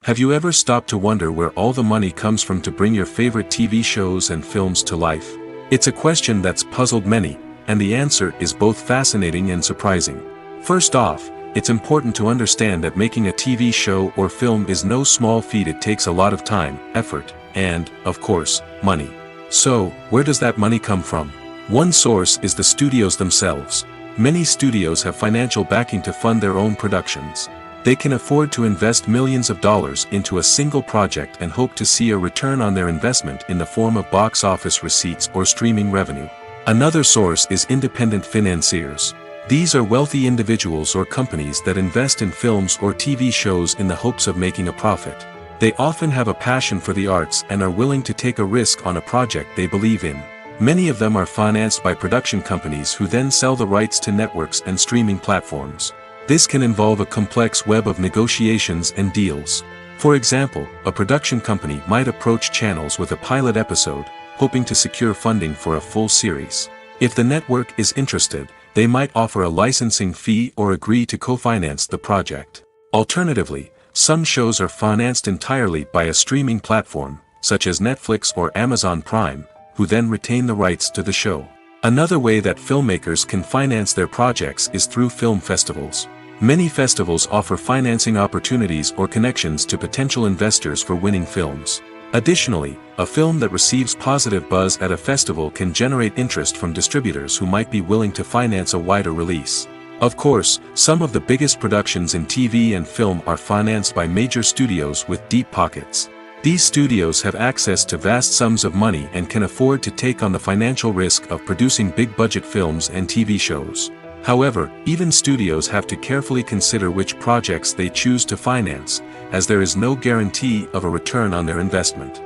Have you ever stopped to wonder where all the money comes from to bring your favorite TV shows and films to life? It's a question that's puzzled many, and the answer is both fascinating and surprising. First off, it's important to understand that making a TV show or film is no small feat. It takes a lot of time, effort, and, of course, money. So, where does that money come from? One source is the studios themselves. Many studios have financial backing to fund their own productions. They can afford to invest millions of dollars into a single project and hope to see a return on their investment in the form of box office receipts or streaming revenue. Another source is independent financiers. These are wealthy individuals or companies that invest in films or TV shows in the hopes of making a profit. They often have a passion for the arts and are willing to take a risk on a project they believe in. Many of them are financed by production companies who then sell the rights to networks and streaming platforms. This can involve a complex web of negotiations and deals. For example, a production company might approach channels with a pilot episode, hoping to secure funding for a full series. If the network is interested, they might offer a licensing fee or agree to co-finance the project. Alternatively, some shows are financed entirely by a streaming platform, such as Netflix or Amazon Prime, who then retain the rights to the show. Another way that filmmakers can finance their projects is through film festivals. Many festivals offer financing opportunities or connections to potential investors for winning films. Additionally, a film that receives positive buzz at a festival can generate interest from distributors who might be willing to finance a wider release. Of course, some of the biggest productions in TV and film are financed by major studios with deep pockets. These studios have access to vast sums of money and can afford to take on the financial risk of producing big-budget films and TV shows. However, even studios have to carefully consider which projects they choose to finance, as there is no guarantee of a return on their investment.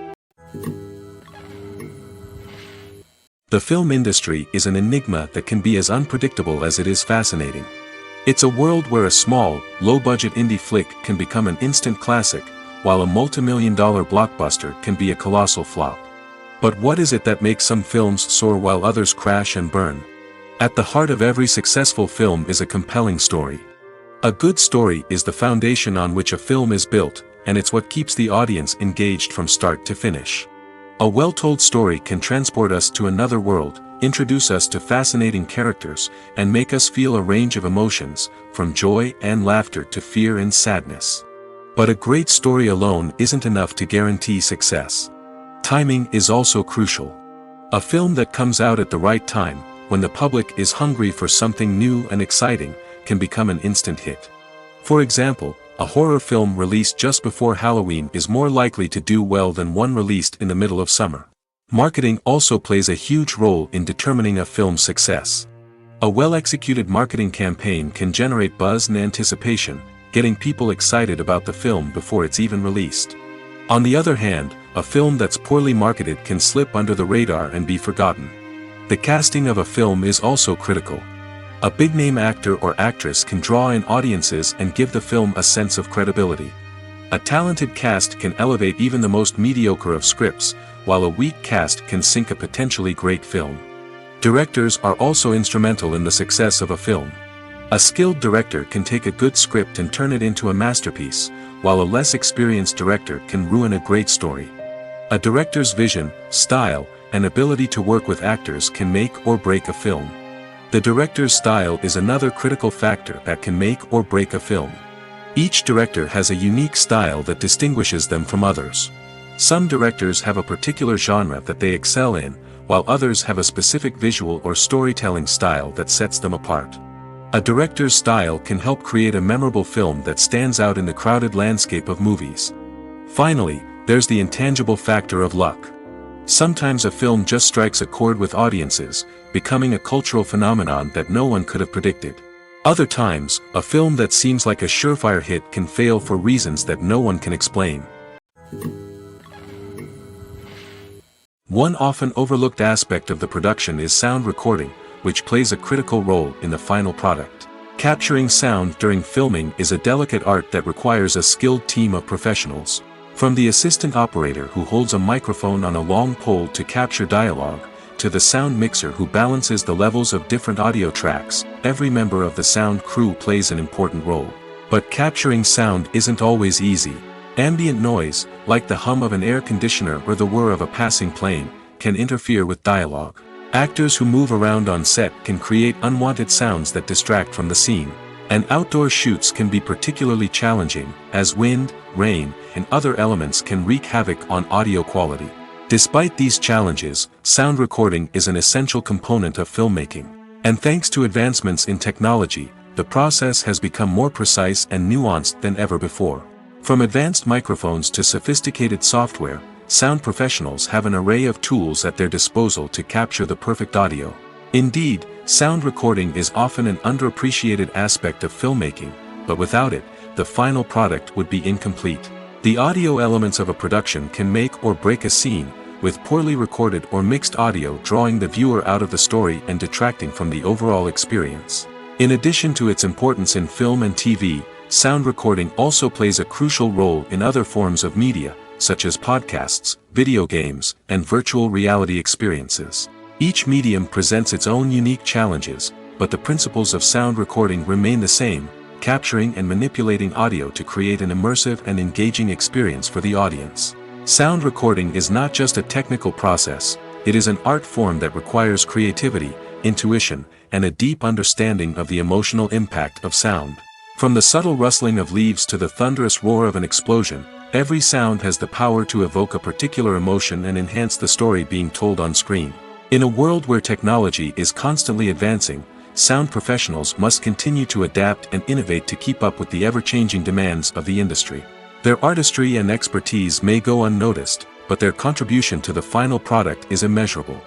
The film industry is an enigma that can be as unpredictable as it is fascinating. It's a world where a small, low-budget indie flick can become an instant classic, while a multi-million-dollar blockbuster can be a colossal flop. But what is it that makes some films soar while others crash and burn? At the heart of every successful film is a compelling story. A good story is the foundation on which a film is built, and it's what keeps the audience engaged from start to finish. A well-told story can transport us to another world, introduce us to fascinating characters, and make us feel a range of emotions, from joy and laughter to fear and sadness. But a great story alone isn't enough to guarantee success. Timing is also crucial. A film that comes out at the right time, when the public is hungry for something new and exciting, can become an instant hit. For example, a horror film released just before Halloween is more likely to do well than one released in the middle of summer. Marketing also plays a huge role in determining a film's success. A well-executed marketing campaign can generate buzz and anticipation, getting people excited about the film before it's even released. On the other hand, a film that's poorly marketed can slip under the radar and be forgotten. The casting of a film is also critical. A big-name actor or actress can draw in audiences and give the film a sense of credibility. A talented cast can elevate even the most mediocre of scripts, while a weak cast can sink a potentially great film. Directors are also instrumental in the success of a film. A skilled director can take a good script and turn it into a masterpiece, while a less experienced director can ruin a great story. A director's vision, style, and ability to work with actors can make or break a film. The director's style is another critical factor that can make or break a film. Each director has a unique style that distinguishes them from others. Some directors have a particular genre that they excel in, while others have a specific visual or storytelling style that sets them apart. A director's style can help create a memorable film that stands out in the crowded landscape of movies. Finally, there's the intangible factor of luck. Sometimes a film just strikes a chord with audiences, becoming a cultural phenomenon that no one could have predicted. Other times, a film that seems like a surefire hit can fail for reasons that no one can explain. One often overlooked aspect of the production is sound recording, which plays a critical role in the final product. Capturing sound during filming is a delicate art that requires a skilled team of professionals. From the assistant operator who holds a microphone on a long pole to capture dialogue, to the sound mixer who balances the levels of different audio tracks, every member of the sound crew plays an important role. But capturing sound isn't always easy. Ambient noise, like the hum of an air conditioner or the whir of a passing plane, can interfere with dialogue. Actors who move around on set can create unwanted sounds that distract from the scene. And outdoor shoots can be particularly challenging, as wind, rain, and other elements can wreak havoc on audio quality. Despite these challenges, sound recording is an essential component of filmmaking. And thanks to advancements in technology, the process has become more precise and nuanced than ever before. From advanced microphones to sophisticated software, sound professionals have an array of tools at their disposal to capture the perfect audio. Indeed, sound recording is often an underappreciated aspect of filmmaking, but without it, the final product would be incomplete. The audio elements of a production can make or break a scene, with poorly recorded or mixed audio drawing the viewer out of the story and detracting from the overall experience. In addition to its importance in film and TV, sound recording also plays a crucial role in other forms of media, such as podcasts, video games, and virtual reality experiences. Each medium presents its own unique challenges, but the principles of sound recording remain the same, capturing and manipulating audio to create an immersive and engaging experience for the audience. Sound recording is not just a technical process, it is an art form that requires creativity, intuition, and a deep understanding of the emotional impact of sound. From the subtle rustling of leaves to the thunderous roar of an explosion, every sound has the power to evoke a particular emotion and enhance the story being told on screen. In a world where technology is constantly advancing, sound professionals must continue to adapt and innovate to keep up with the ever-changing demands of the industry. Their artistry and expertise may go unnoticed, but their contribution to the final product is immeasurable.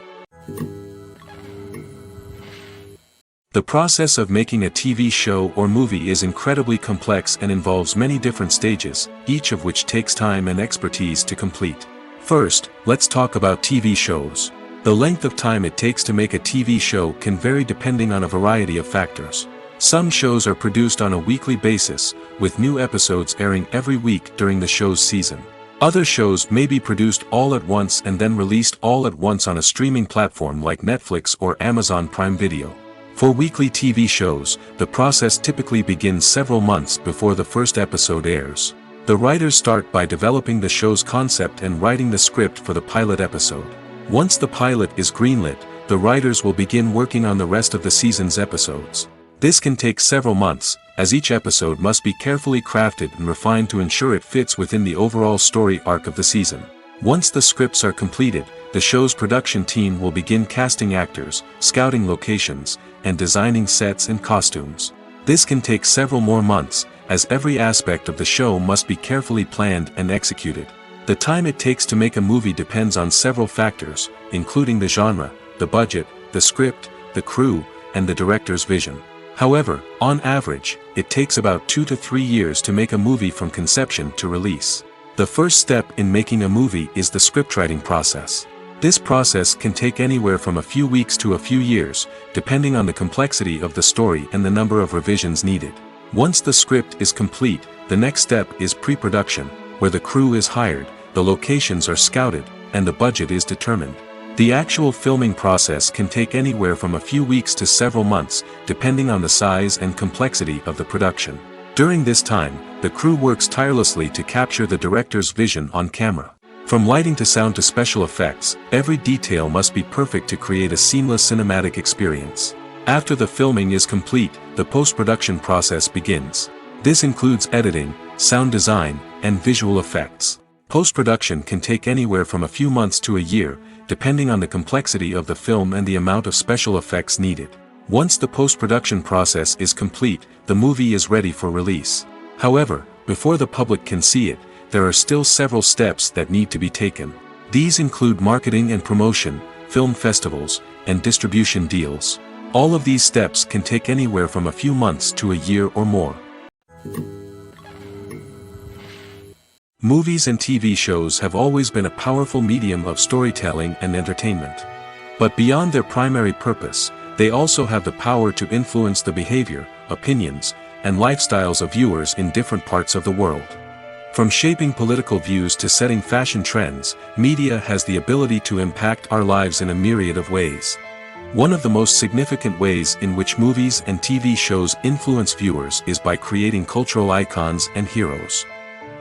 The process of making a TV show or movie is incredibly complex and involves many different stages, each of which takes time and expertise to complete. First, let's talk about TV shows. The length of time it takes to make a TV show can vary depending on a variety of factors. Some shows are produced on a weekly basis, with new episodes airing every week during the show's season. Other shows may be produced all at once and then released all at once on a streaming platform like Netflix or Amazon Prime Video. For weekly TV shows, the process typically begins several months before the first episode airs. The writers start by developing the show's concept and writing the script for the pilot episode. Once the pilot is greenlit, the writers will begin working on the rest of the season's episodes. This can take several months, as each episode must be carefully crafted and refined to ensure it fits within the overall story arc of the season. Once the scripts are completed, the show's production team will begin casting actors, scouting locations, and designing sets and costumes. This can take several more months, as every aspect of the show must be carefully planned and executed. The time it takes to make a movie depends on several factors, including the genre, the budget, the script, the crew, and the director's vision. However, on average, it takes about 2 to 3 years to make a movie from conception to release. The first step in making a movie is the scriptwriting process. This process can take anywhere from a few weeks to a few years, depending on the complexity of the story and the number of revisions needed. Once the script is complete, the next step is pre-production, where the crew is hired, the locations are scouted, and the budget is determined. The actual filming process can take anywhere from a few weeks to several months, depending on the size and complexity of the production. During this time, the crew works tirelessly to capture the director's vision on camera. From lighting to sound to special effects, every detail must be perfect to create a seamless cinematic experience. After the filming is complete, the post-production process begins. This includes editing, sound design, and visual effects. Post-production can take anywhere from a few months to a year, depending on the complexity of the film and the amount of special effects needed. Once the post-production process is complete, the movie is ready for release. However, before the public can see it, there are still several steps that need to be taken. These include marketing and promotion, film festivals, and distribution deals. All of these steps can take anywhere from a few months to a year or more. Movies and TV shows have always been a powerful medium of storytelling and entertainment. But beyond their primary purpose, they also have the power to influence the behavior, opinions, and lifestyles of viewers in different parts of the world. From shaping political views to setting fashion trends, media has the ability to impact our lives in a myriad of ways. One of the most significant ways in which movies and TV shows influence viewers is by creating cultural icons and heroes.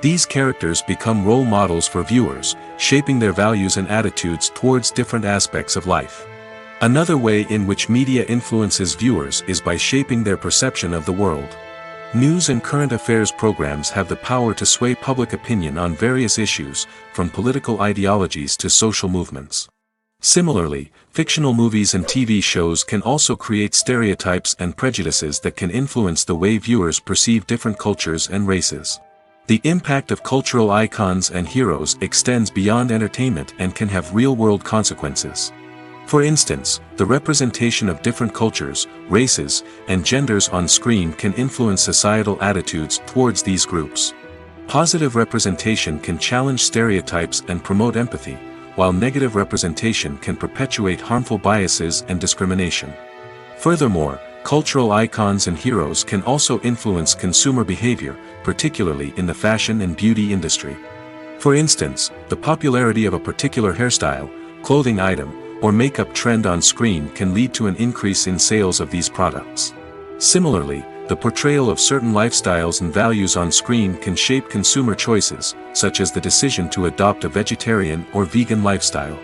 These characters become role models for viewers, shaping their values and attitudes towards different aspects of life. Another way in which media influences viewers is by shaping their perception of the world. News and current affairs programs have the power to sway public opinion on various issues, from political ideologies to social movements. Similarly, fictional movies and TV shows can also create stereotypes and prejudices that can influence the way viewers perceive different cultures and races. The impact of cultural icons and heroes extends beyond entertainment and can have real-world consequences. For instance, the representation of different cultures, races, and genders on screen can influence societal attitudes towards these groups. Positive representation can challenge stereotypes and promote empathy, while negative representation can perpetuate harmful biases and discrimination. Furthermore, cultural icons and heroes can also influence consumer behavior, particularly in the fashion and beauty industry. For instance, the popularity of a particular hairstyle, clothing item, or makeup trend on screen can lead to an increase in sales of these products. Similarly, the portrayal of certain lifestyles and values on screen can shape consumer choices, such as the decision to adopt a vegetarian or vegan lifestyle.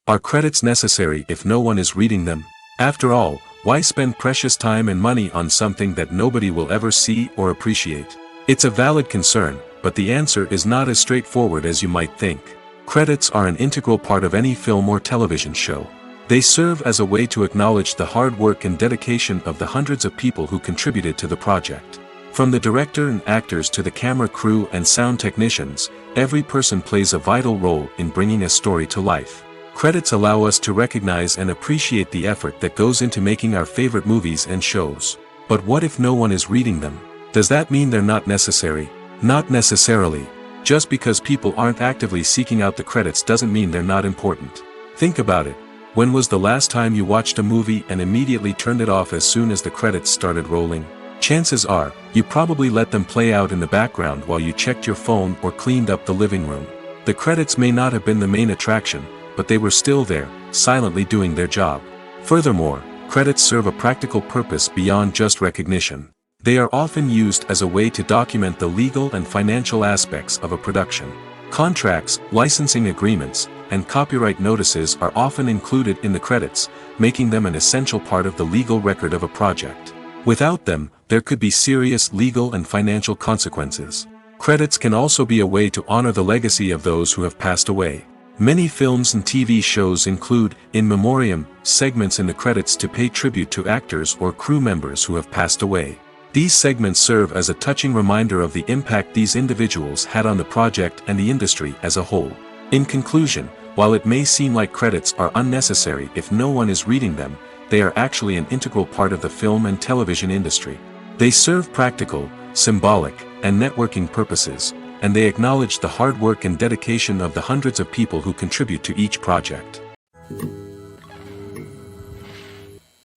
Are credits necessary if no one is reading them? After all, why spend precious time and money on something that nobody will ever see or appreciate? It's a valid concern, but the answer is not as straightforward as you might think. Credits are an integral part of any film or television show. They serve as a way to acknowledge the hard work and dedication of the hundreds of people who contributed to the project. From the director and actors to the camera crew and sound technicians, every person plays a vital role in bringing a story to life. Credits allow us to recognize and appreciate the effort that goes into making our favorite movies and shows. But what if no one is reading them? Does that mean they're not necessary? Not necessarily. Just because people aren't actively seeking out the credits doesn't mean they're not important. Think about it. When was the last time you watched a movie and immediately turned it off as soon as the credits started rolling? Chances are, you probably let them play out in the background while you checked your phone or cleaned up the living room. The credits may not have been the main attraction, but they were still there, silently doing their job. Furthermore, credits serve a practical purpose beyond just recognition. They are often used as a way to document the legal and financial aspects of a production. Contracts, licensing agreements, and copyright notices are often included in the credits, making them an essential part of the legal record of a project. Without them, there could be serious legal and financial consequences. Credits can also be a way to honor the legacy of those who have passed away. Many films and TV shows include, in memoriam, segments in the credits to pay tribute to actors or crew members who have passed away. These segments serve as a touching reminder of the impact these individuals had on the project and the industry as a whole. In conclusion, while it may seem like credits are unnecessary if no one is reading them, they are actually an integral part of the film and television industry. They serve practical, symbolic, and networking purposes, and they acknowledge the hard work and dedication of the hundreds of people who contribute to each project.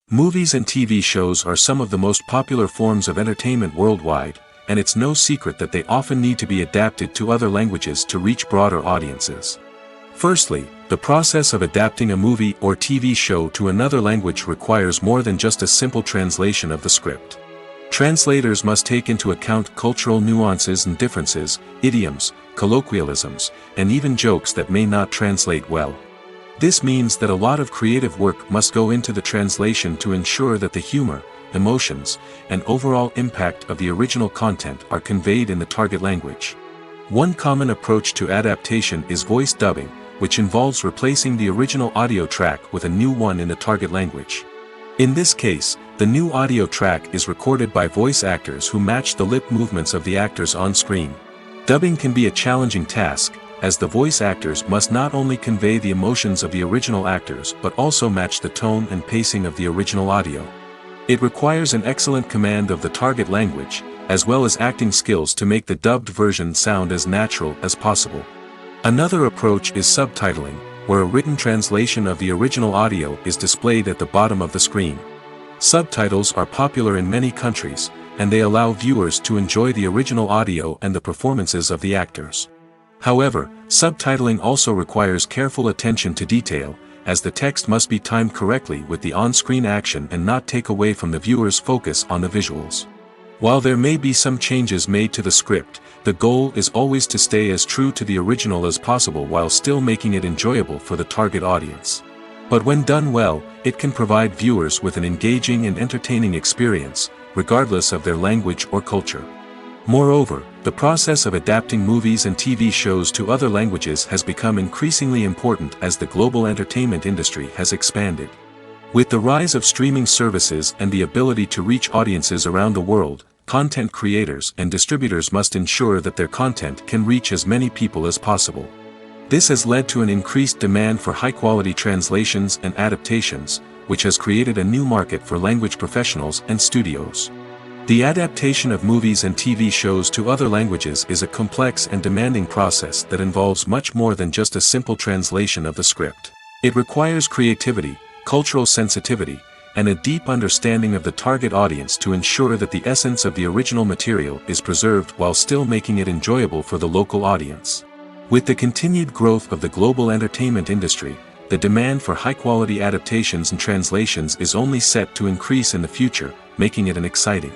Movies and TV shows are some of the most popular forms of entertainment worldwide, and it's no secret that they often need to be adapted to other languages to reach broader audiences. Firstly, the process of adapting a movie or TV show to another language requires more than just a simple translation of the script. Translators must take into account cultural nuances and differences, idioms, colloquialisms, and even jokes that may not translate well. This means that a lot of creative work must go into the translation to ensure that the humor, emotions, and overall impact of the original content are conveyed in the target language. One common approach to adaptation is voice dubbing, which involves replacing the original audio track with a new one in the target language. In this case, the new audio track is recorded by voice actors who match the lip movements of the actors on screen. Dubbing can be a challenging task, as the voice actors must not only convey the emotions of the original actors but also match the tone and pacing of the original audio. It requires an excellent command of the target language, as well as acting skills to make the dubbed version sound as natural as possible. Another approach is subtitling, where a written translation of the original audio is displayed at the bottom of the screen. Subtitles are popular in many countries, and they allow viewers to enjoy the original audio and the performances of the actors. However, subtitling also requires careful attention to detail, as the text must be timed correctly with the on-screen action and not take away from the viewer's focus on the visuals. While there may be some changes made to the script, the goal is always to stay as true to the original as possible while still making it enjoyable for the target audience. But when done well, it can provide viewers with an engaging and entertaining experience, regardless of their language or culture. Moreover, the process of adapting movies and TV shows to other languages has become increasingly important as the global entertainment industry has expanded. With the rise of streaming services and the ability to reach audiences around the world, content creators and distributors must ensure that their content can reach as many people as possible. This has led to an increased demand for high-quality translations and adaptations, which has created a new market for language professionals and studios. The adaptation of movies and TV shows to other languages is a complex and demanding process that involves much more than just a simple translation of the script. It requires creativity, cultural sensitivity, and a deep understanding of the target audience to ensure that the essence of the original material is preserved while still making it enjoyable for the local audience. With the continued growth of the global entertainment industry, the demand for high-quality adaptations and translations is only set to increase in the future, making it an exciting.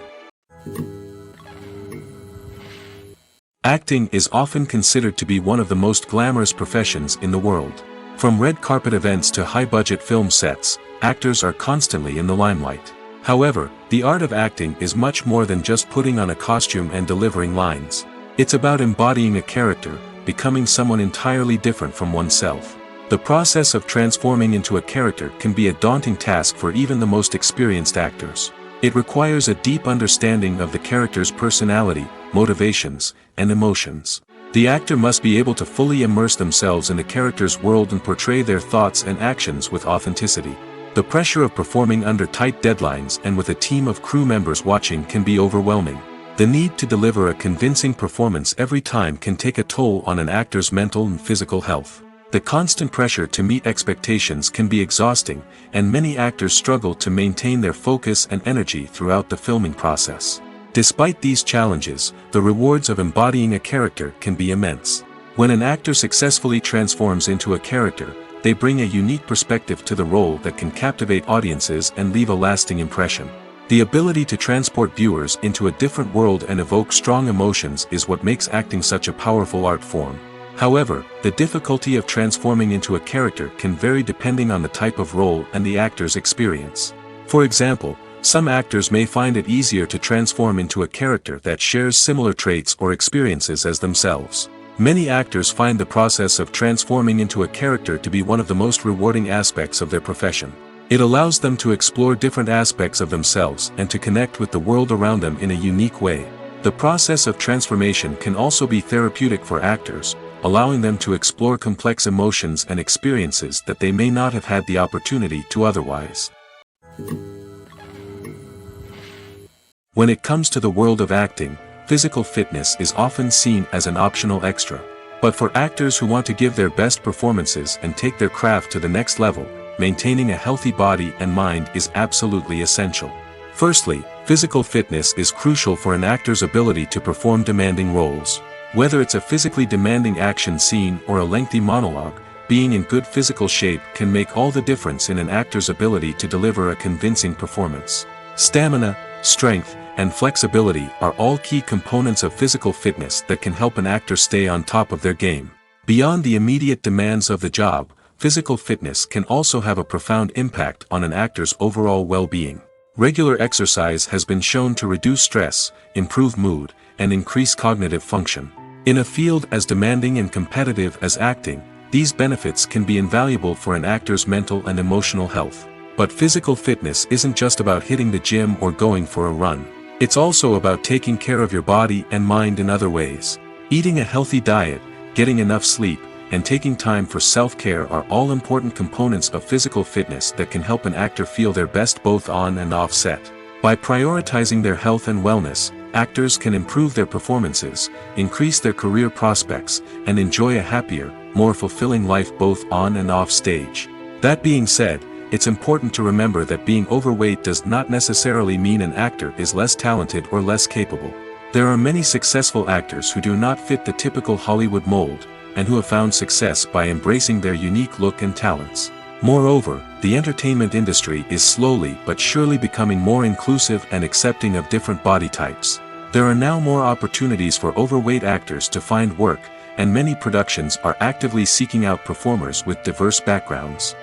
Acting is often considered to be one of the most glamorous professions in the world. From red carpet events to high-budget film sets, actors are constantly in the limelight. However, the art of acting is much more than just putting on a costume and delivering lines. It's about embodying a character, becoming someone entirely different from oneself. The process of transforming into a character can be a daunting task for even the most experienced actors. It requires a deep understanding of the character's personality, motivations, and emotions. The actor must be able to fully immerse themselves in the character's world and portray their thoughts and actions with authenticity. The pressure of performing under tight deadlines and with a team of crew members watching can be overwhelming. The need to deliver a convincing performance every time can take a toll on an actor's mental and physical health. The constant pressure to meet expectations can be exhausting, and many actors struggle to maintain their focus and energy throughout the filming process. Despite these challenges, the rewards of embodying a character can be immense. When an actor successfully transforms into a character, they bring a unique perspective to the role that can captivate audiences and leave a lasting impression. The ability to transport viewers into a different world and evoke strong emotions is what makes acting such a powerful art form. However, the difficulty of transforming into a character can vary depending on the type of role and the actor's experience. For example, some actors may find it easier to transform into a character that shares similar traits or experiences as themselves. Many actors find the process of transforming into a character to be one of the most rewarding aspects of their profession. It allows them to explore different aspects of themselves and to connect with the world around them in a unique way. The process of transformation can also be therapeutic for actors, allowing them to explore complex emotions and experiences that they may not have had the opportunity to otherwise. When it comes to the world of acting, physical fitness is often seen as an optional extra. But for actors who want to give their best performances and take their craft to the next level, maintaining a healthy body and mind is absolutely essential. Firstly, physical fitness is crucial for an actor's ability to perform demanding roles. Whether it's a physically demanding action scene or a lengthy monologue, being in good physical shape can make all the difference in an actor's ability to deliver a convincing performance. Stamina, strength, and flexibility are all key components of physical fitness that can help an actor stay on top of their game. Beyond the immediate demands of the job, physical fitness can also have a profound impact on an actor's overall well-being. Regular exercise has been shown to reduce stress, improve mood, and increase cognitive function. In a field as demanding and competitive as acting, these benefits can be invaluable for an actor's mental and emotional health. But physical fitness isn't just about hitting the gym or going for a run. It's also about taking care of your body and mind in other ways. Eating a healthy diet, getting enough sleep, and taking time for self-care are all important components of physical fitness that can help an actor feel their best both on and off set. By prioritizing their health and wellness, actors can improve their performances, increase their career prospects, and enjoy a happier, more fulfilling life both on and off stage. That being said, it's important to remember that being overweight does not necessarily mean an actor is less talented or less capable. There are many successful actors who do not fit the typical Hollywood mold, and who have found success by embracing their unique look and talents. Moreover, the entertainment industry is slowly but surely becoming more inclusive and accepting of different body types. There are now more opportunities for overweight actors to find work, and many productions are actively seeking out performers with diverse backgrounds.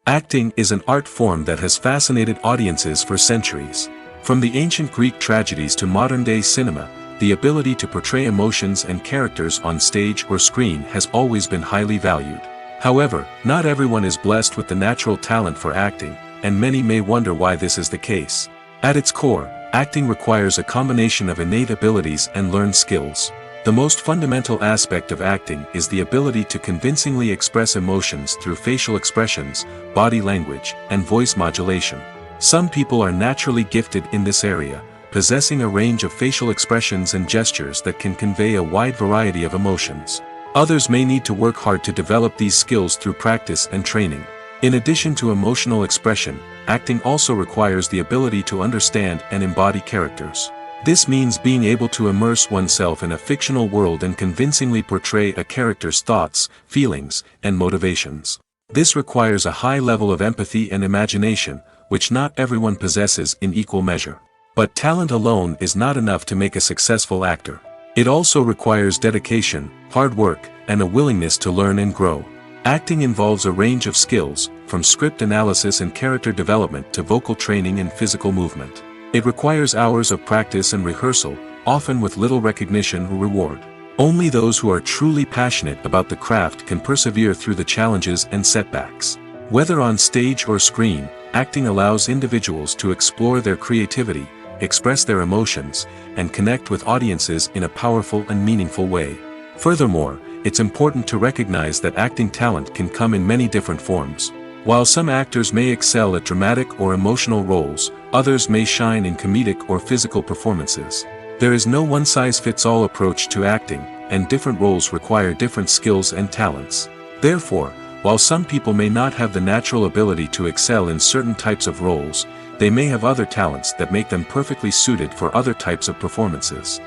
Acting is an art form that has fascinated audiences for centuries. From the ancient Greek tragedies to modern-day cinema, the ability to portray emotions and characters on stage or screen has always been highly valued. However, not everyone is blessed with the natural talent for acting, and many may wonder why this is the case. At its core, acting requires a combination of innate abilities and learned skills. The most fundamental aspect of acting is the ability to convincingly express emotions through facial expressions, body language, and voice modulation. Some people are naturally gifted in this area, possessing a range of facial expressions and gestures that can convey a wide variety of emotions. Others may need to work hard to develop these skills through practice and training. In addition to emotional expression, acting also requires the ability to understand and embody characters. This means being able to immerse oneself in a fictional world and convincingly portray a character's thoughts, feelings, and motivations. This requires a high level of empathy and imagination, which not everyone possesses in equal measure. But talent alone is not enough to make a successful actor. It also requires dedication, hard work, and a willingness to learn and grow. Acting involves a range of skills, from script analysis and character development to vocal training and physical movement. It requires hours of practice and rehearsal, often with little recognition or reward. Only those who are truly passionate about the craft can persevere through the challenges and setbacks. Whether on stage or screen, acting allows individuals to explore their creativity, express their emotions, and connect with audiences in a powerful and meaningful way. Furthermore, it's important to recognize that acting talent can come in many different forms. While some actors may excel at dramatic or emotional roles, others may shine in comedic or physical performances. There is no one-size-fits-all approach to acting, and different roles require different skills and talents. Therefore, while some people may not have the natural ability to excel in certain types of roles, they may have other talents that make them perfectly suited for other types of performances.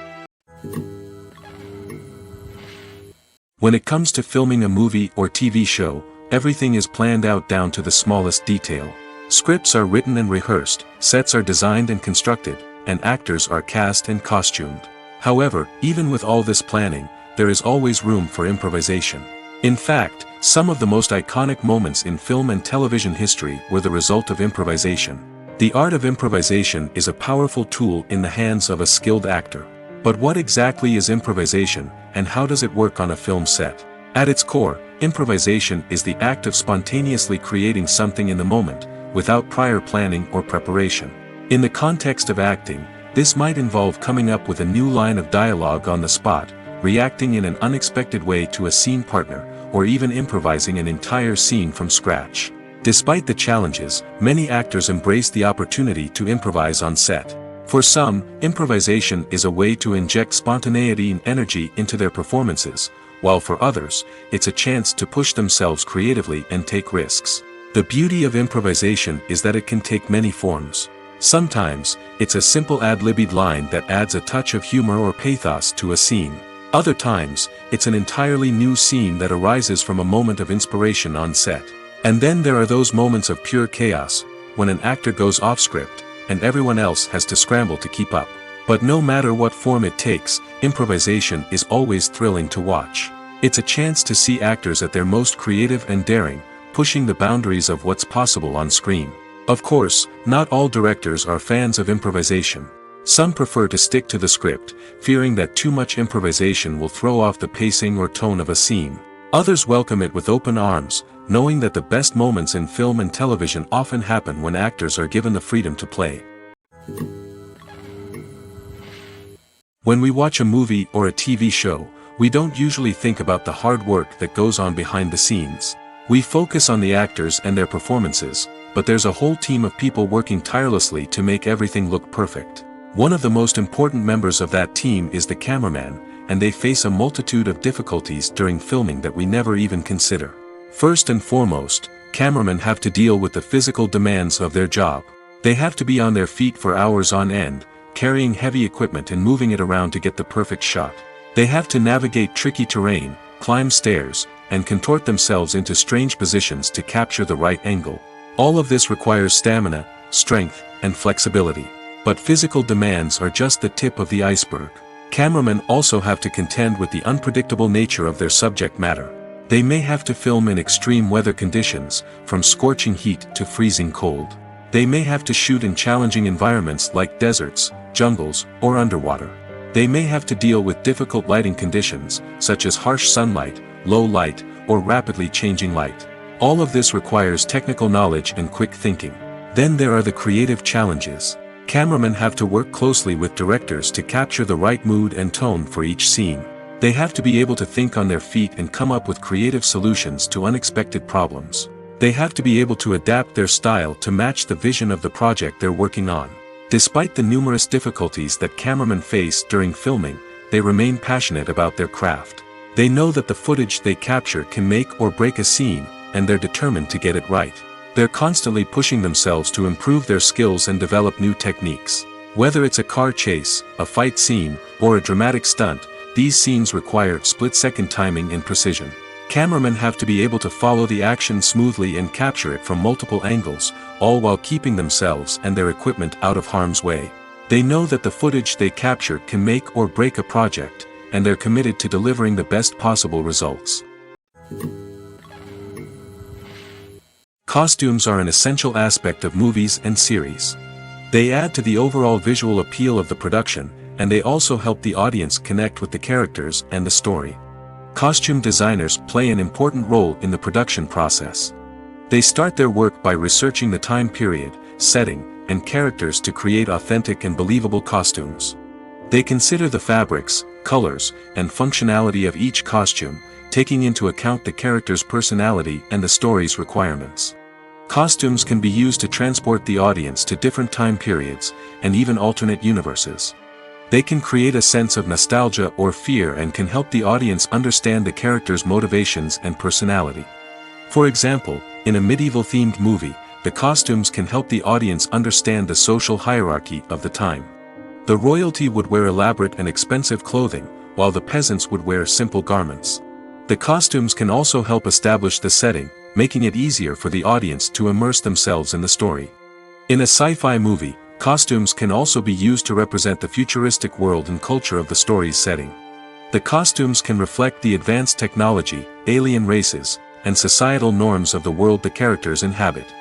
When it comes to filming a movie or TV show, everything is planned out down to the smallest detail. Scripts are written and rehearsed, sets are designed and constructed, and actors are cast and costumed. However, even with all this planning, there is always room for improvisation. In fact, some of the most iconic moments in film and television history were the result of improvisation. The art of improvisation is a powerful tool in the hands of a skilled actor. But what exactly is improvisation, and how does it work on a film set? At its core, improvisation is the act of spontaneously creating something in the moment, without prior planning or preparation. In the context of acting, this might involve coming up with a new line of dialogue on the spot, reacting in an unexpected way to a scene partner, or even improvising an entire scene from scratch. Despite the challenges, many actors embrace the opportunity to improvise on set. For some, improvisation is a way to inject spontaneity and energy into their performances, while for others, it's a chance to push themselves creatively and take risks. The beauty of improvisation is that it can take many forms. Sometimes, it's a simple ad-libbed line that adds a touch of humor or pathos to a scene. Other times, it's an entirely new scene that arises from a moment of inspiration on set. And then there are those moments of pure chaos, when an actor goes off script, and everyone else has to scramble to keep up. But no matter what form it takes, improvisation is always thrilling to watch. It's a chance to see actors at their most creative and daring, pushing the boundaries of what's possible on screen. Of course, not all directors are fans of improvisation. Some prefer to stick to the script, fearing that too much improvisation will throw off the pacing or tone of a scene. Others welcome it with open arms, knowing that the best moments in film and television often happen when actors are given the freedom to play. When we watch a movie or a TV show, we don't usually think about the hard work that goes on behind the scenes. We focus on the actors and their performances, but there's a whole team of people working tirelessly to make everything look perfect. One of the most important members of that team is the cameraman, and they face a multitude of difficulties during filming that we never even consider. First and foremost, cameramen have to deal with the physical demands of their job. They have to be on their feet for hours on end, carrying heavy equipment and moving it around to get the perfect shot. They have to navigate tricky terrain, climb stairs, and contort themselves into strange positions to capture the right angle. All of this requires stamina, strength, and flexibility. But physical demands are just the tip of the iceberg. Cameramen also have to contend with the unpredictable nature of their subject matter. They may have to film in extreme weather conditions, from scorching heat to freezing cold. They may have to shoot in challenging environments like deserts, jungles, or underwater. They may have to deal with difficult lighting conditions, such as harsh sunlight, low light, or rapidly changing light. All of this requires technical knowledge and quick thinking. Then there are the creative challenges. Cameramen have to work closely with directors to capture the right mood and tone for each scene. They have to be able to think on their feet and come up with creative solutions to unexpected problems. They have to be able to adapt their style to match the vision of the project they're working on. Despite the numerous difficulties that cameramen face during filming, they remain passionate about their craft. They know that the footage they capture can make or break a scene, and they're determined to get it right. They're constantly pushing themselves to improve their skills and develop new techniques. Whether it's a car chase, a fight scene, or a dramatic stunt, these scenes require split-second timing and precision. Cameramen have to be able to follow the action smoothly and capture it from multiple angles, all while keeping themselves and their equipment out of harm's way. They know that the footage they capture can make or break a project, and they're committed to delivering the best possible results. Costumes are an essential aspect of movies and series. They add to the overall visual appeal of the production, and they also help the audience connect with the characters and the story. Costume designers play an important role in the production process. They start their work by researching the time period, setting, and characters to create authentic and believable costumes. They consider the fabrics, colors, and functionality of each costume, taking into account the character's personality and the story's requirements. Costumes can be used to transport the audience to different time periods, and even alternate universes. They can create a sense of nostalgia or fear and can help the audience understand the character's motivations and personality. For example, in a medieval-themed movie, the costumes can help the audience understand the social hierarchy of the time. The royalty would wear elaborate and expensive clothing, while the peasants would wear simple garments. The costumes can also help establish the setting, making it easier for the audience to immerse themselves in the story. In a sci-fi movie, Costumes can also be used to represent the futuristic world and culture of the story's setting. The costumes can reflect the advanced technology, alien races, and societal norms of the world the characters inhabit.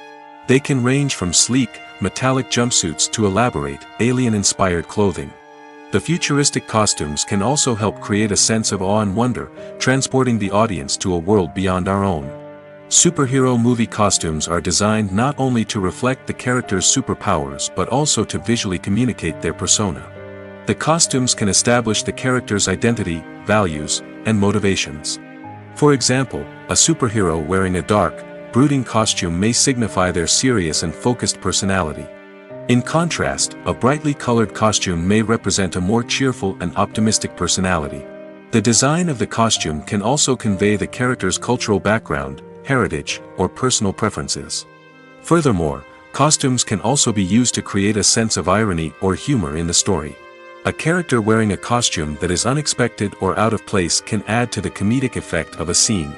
They can range from sleek, metallic jumpsuits to elaborate, alien-inspired clothing. The futuristic costumes can also help create a sense of awe and wonder, transporting the audience to a world beyond our own. Superhero movie costumes are designed not only to reflect the character's superpowers but also to visually communicate their persona. The costumes can establish the character's identity, values, and motivations. For example, a superhero wearing a dark, brooding costume may signify their serious and focused personality. In contrast, a brightly colored costume may represent a more cheerful and optimistic personality. The design of the costume can also convey the character's cultural background, heritage, or personal preferences. Furthermore, costumes can also be used to create a sense of irony or humor in the story. A character wearing a costume that is unexpected or out of place can add to the comedic effect of a scene.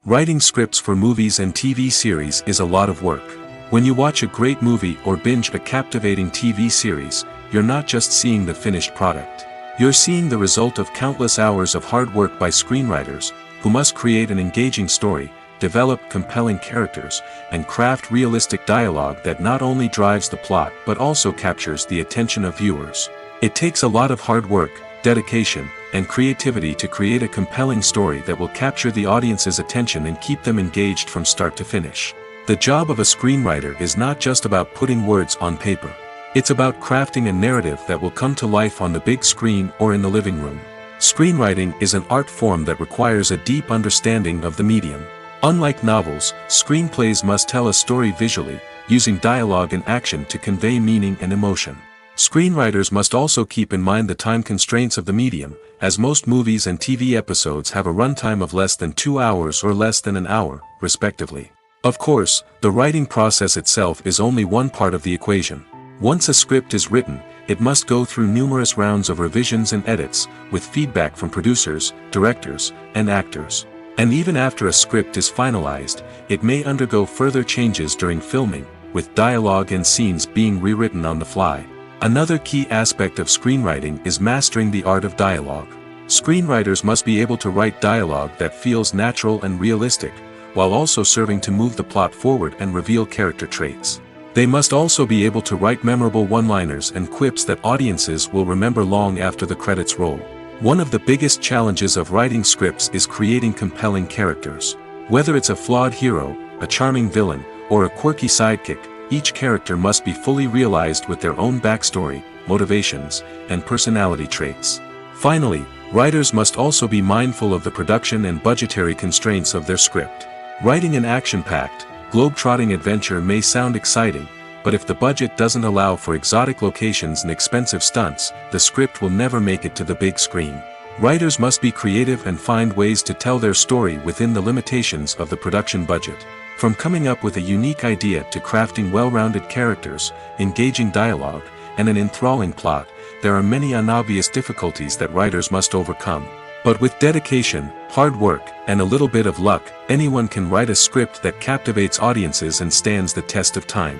Writing scripts for movies and TV series is a lot of work. When you watch a great movie or binge a captivating TV series, you're not just seeing the finished product. You're seeing the result of countless hours of hard work by screenwriters, who must create an engaging story, develop compelling characters, and craft realistic dialogue that not only drives the plot but also captures the attention of viewers. It takes a lot of hard work, dedication, and creativity to create a compelling story that will capture the audience's attention and keep them engaged from start to finish. The job of a screenwriter is not just about putting words on paper. It's about crafting a narrative that will come to life on the big screen or in the living room. Screenwriting is an art form that requires a deep understanding of the medium. Unlike novels, screenplays must tell a story visually, using dialogue and action to convey meaning and emotion. Screenwriters must also keep in mind the time constraints of the medium, as most movies and TV episodes have a runtime of less than 2 hours or less than an hour, respectively. Of course, the writing process itself is only one part of the equation. Once a script is written, it must go through numerous rounds of revisions and edits, with feedback from producers, directors, and actors. And even after a script is finalized, it may undergo further changes during filming, with dialogue and scenes being rewritten on the fly. Another key aspect of screenwriting is mastering the art of dialogue. Screenwriters must be able to write dialogue that feels natural and realistic, while also serving to move the plot forward and reveal character traits. They must also be able to write memorable one-liners and quips that audiences will remember long after the credits roll. One of the biggest challenges of writing scripts is creating compelling characters. Whether it's a flawed hero, a charming villain, or a quirky sidekick, each character must be fully realized with their own backstory, motivations, and personality traits. Finally, writers must also be mindful of the production and budgetary constraints of their script. Writing an action-packed, globe-trotting adventure may sound exciting, but if the budget doesn't allow for exotic locations and expensive stunts, the script will never make it to the big screen. Writers must be creative and find ways to tell their story within the limitations of the production budget. From coming up with a unique idea to crafting well-rounded characters, engaging dialogue, and an enthralling plot, there are many unobvious difficulties that writers must overcome. But with dedication, hard work, and a little bit of luck, anyone can write a script that captivates audiences and stands the test of time.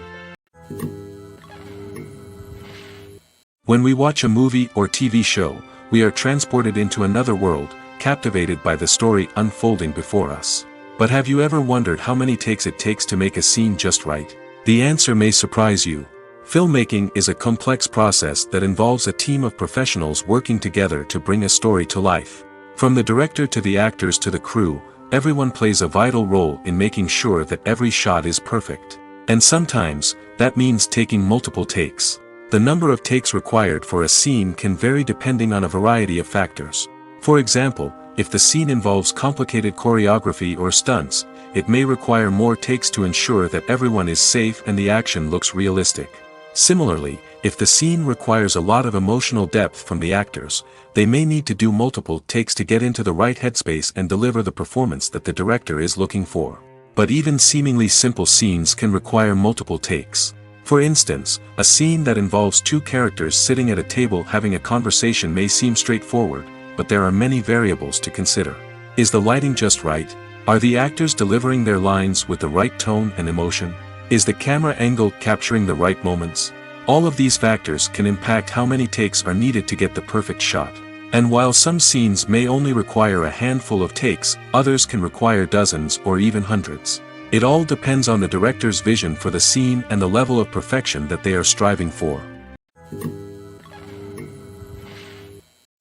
When we watch a movie or TV show, we are transported into another world, captivated by the story unfolding before us. But have you ever wondered how many takes it takes to make a scene just right? The answer may surprise you. Filmmaking is a complex process that involves a team of professionals working together to bring a story to life. From the director to the actors to the crew, everyone plays a vital role in making sure that every shot is perfect. And sometimes, that means taking multiple takes. The number of takes required for a scene can vary depending on a variety of factors. For example, if the scene involves complicated choreography or stunts, it may require more takes to ensure that everyone is safe and the action looks realistic. Similarly, if the scene requires a lot of emotional depth from the actors, they may need to do multiple takes to get into the right headspace and deliver the performance that the director is looking for. But even seemingly simple scenes can require multiple takes. For instance, a scene that involves two characters sitting at a table having a conversation may seem straightforward, but there are many variables to consider. Is the lighting just right? Are the actors delivering their lines with the right tone and emotion? Is the camera angle capturing the right moments? All of these factors can impact how many takes are needed to get the perfect shot. And while some scenes may only require a handful of takes, others can require dozens or even hundreds. It all depends on the director's vision for the scene and the level of perfection that they are striving for.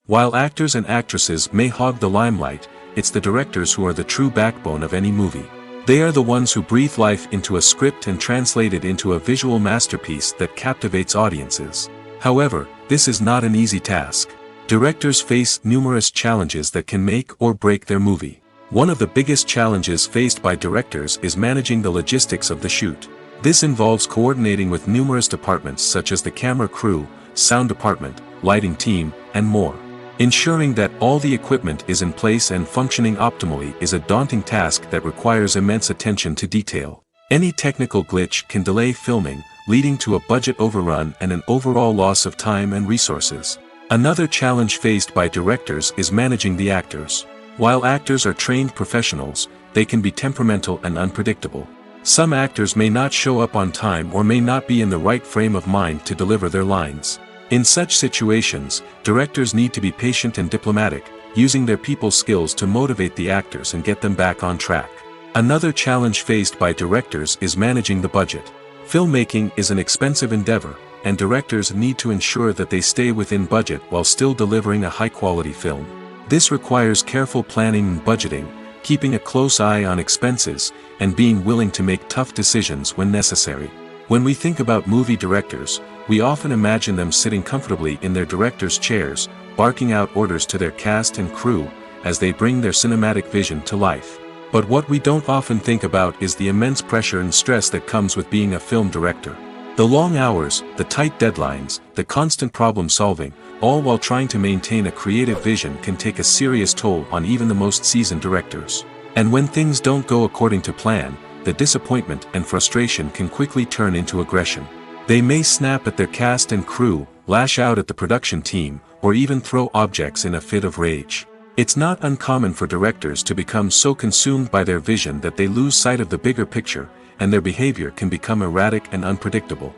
While actors and actresses may hog the limelight, it's the directors who are the true backbone of any movie. They are the ones who breathe life into a script and translate it into a visual masterpiece that captivates audiences. However, this is not an easy task. Directors face numerous challenges that can make or break their movie. One of the biggest challenges faced by directors is managing the logistics of the shoot. This involves coordinating with numerous departments such as the camera crew, sound department, lighting team, and more. Ensuring that all the equipment is in place and functioning optimally is a daunting task that requires immense attention to detail. Any technical glitch can delay filming, leading to a budget overrun and an overall loss of time and resources. Another challenge faced by directors is managing the actors. While actors are trained professionals, they can be temperamental and unpredictable. Some actors may not show up on time or may not be in the right frame of mind to deliver their lines. In such situations, directors need to be patient and diplomatic, using their people skills to motivate the actors and get them back on track. Another challenge faced by directors is managing the budget. Filmmaking is an expensive endeavor, and directors need to ensure that they stay within budget while still delivering a high-quality film. This requires careful planning and budgeting, keeping a close eye on expenses, and being willing to make tough decisions when necessary. When we think about movie directors, we often imagine them sitting comfortably in their director's chairs, barking out orders to their cast and crew, as they bring their cinematic vision to life. But what we don't often think about is the immense pressure and stress that comes with being a film director. The long hours, the tight deadlines, the constant problem solving, all while trying to maintain a creative vision can take a serious toll on even the most seasoned directors. And when things don't go according to plan, the disappointment and frustration can quickly turn into aggression. They may snap at their cast and crew, lash out at the production team, or even throw objects in a fit of rage. It's not uncommon for directors to become so consumed by their vision that they lose sight of the bigger picture, and their behavior can become erratic and unpredictable.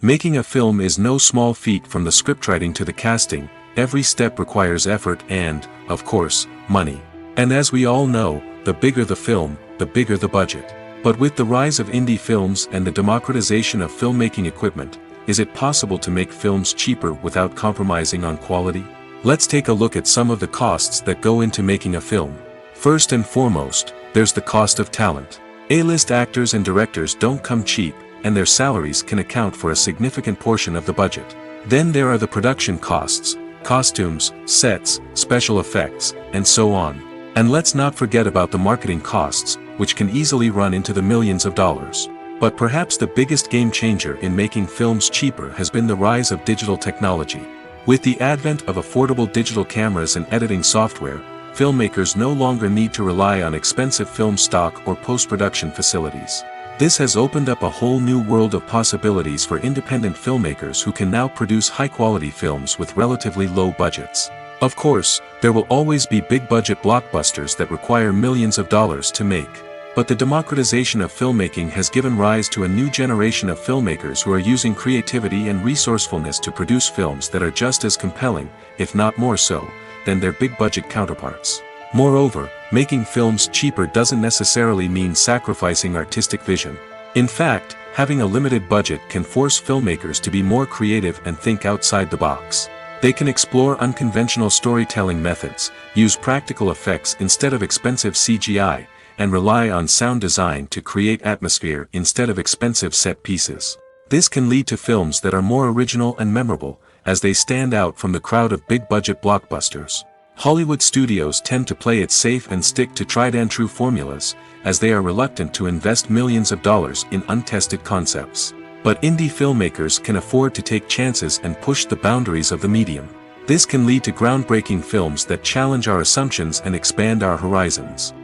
Making a film is no small feat. From the scriptwriting to the casting, every step requires effort and, of course, money. And as we all know, the bigger the film, the bigger the budget. But with the rise of indie films and the democratization of filmmaking equipment, is it possible to make films cheaper without compromising on quality? Let's take a look at some of the costs that go into making a film. First and foremost, there's the cost of talent. A-list actors and directors don't come cheap, and their salaries can account for a significant portion of the budget. Then there are the production costs, costumes, sets, special effects, and so on. And let's not forget about the marketing costs, which can easily run into the millions of dollars. But perhaps the biggest game changer in making films cheaper has been the rise of digital technology. With the advent of affordable digital cameras and editing software, filmmakers no longer need to rely on expensive film stock or post-production facilities. This has opened up a whole new world of possibilities for independent filmmakers who can now produce high-quality films with relatively low budgets. Of course, there will always be big-budget blockbusters that require millions of dollars to make. But the democratization of filmmaking has given rise to a new generation of filmmakers who are using creativity and resourcefulness to produce films that are just as compelling, if not more so, than their big-budget counterparts. Moreover, making films cheaper doesn't necessarily mean sacrificing artistic vision. In fact, having a limited budget can force filmmakers to be more creative and think outside the box. They can explore unconventional storytelling methods, use practical effects instead of expensive CGI, and rely on sound design to create atmosphere instead of expensive set pieces. This can lead to films that are more original and memorable, as they stand out from the crowd of big-budget blockbusters. Hollywood studios tend to play it safe and stick to tried-and-true formulas, as they are reluctant to invest millions of dollars in untested concepts. But indie filmmakers can afford to take chances and push the boundaries of the medium. This can lead to groundbreaking films that challenge our assumptions and expand our horizons.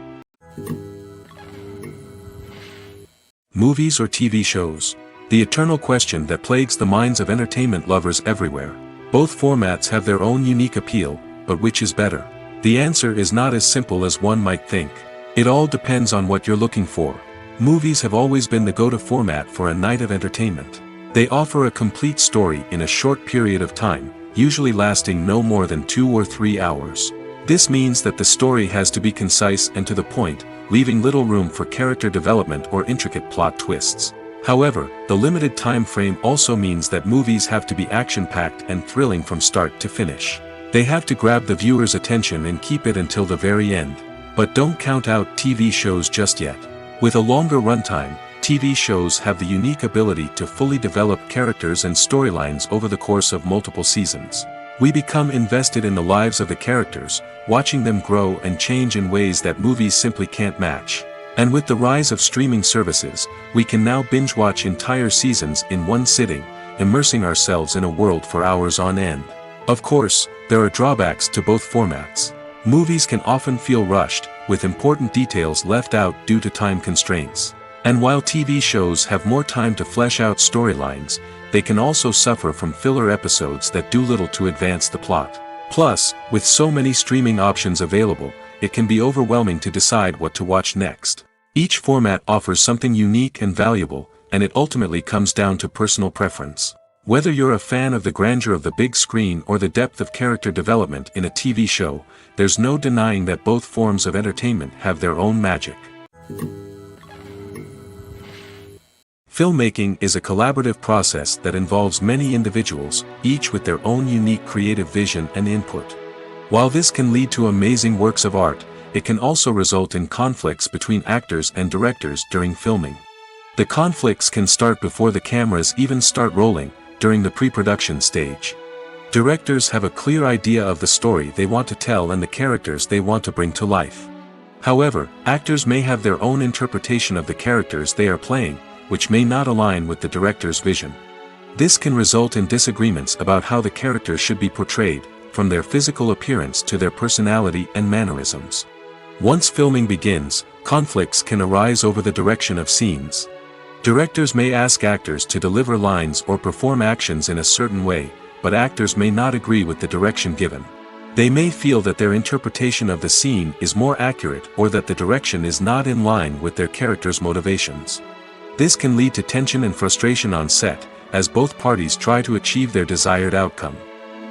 Movies or TV shows? The eternal question that plagues the minds of entertainment lovers everywhere. Both formats have their own unique appeal, but which is better? The answer is not as simple as one might think. It all depends on what you're looking for. Movies have always been the go-to format for a night of entertainment. They offer a complete story in a short period of time, usually lasting no more than 2 or 3 hours. This means that the story has to be concise and to the point, leaving little room for character development or intricate plot twists. However, the limited time frame also means that movies have to be action-packed and thrilling from start to finish. They have to grab the viewer's attention and keep it until the very end. But don't count out TV shows just yet. With a longer runtime, TV shows have the unique ability to fully develop characters and storylines over the course of multiple seasons. We become invested in the lives of the characters, watching them grow and change in ways that movies simply can't match. And with the rise of streaming services, we can now binge-watch entire seasons in one sitting, immersing ourselves in a world for hours on end. Of course, there are drawbacks to both formats. Movies can often feel rushed, with important details left out due to time constraints. And while TV shows have more time to flesh out storylines, they can also suffer from filler episodes that do little to advance the plot. Plus, with so many streaming options available, it can be overwhelming to decide what to watch next. Each format offers something unique and valuable, and it ultimately comes down to personal preference. Whether you're a fan of the grandeur of the big screen or the depth of character development in a TV show, there's no denying that both forms of entertainment have their own magic. Filmmaking is a collaborative process that involves many individuals, each with their own unique creative vision and input. While this can lead to amazing works of art, it can also result in conflicts between actors and directors during filming. The conflicts can start before the cameras even start rolling, during the pre-production stage. Directors have a clear idea of the story they want to tell and the characters they want to bring to life. However, actors may have their own interpretation of the characters they are playing, which may not align with the director's vision. This can result in disagreements about how the characters should be portrayed, from their physical appearance to their personality and mannerisms. Once filming begins, conflicts can arise over the direction of scenes. Directors may ask actors to deliver lines or perform actions in a certain way, but actors may not agree with the direction given. They may feel that their interpretation of the scene is more accurate or that the direction is not in line with their character's motivations. This can lead to tension and frustration on set, as both parties try to achieve their desired outcome.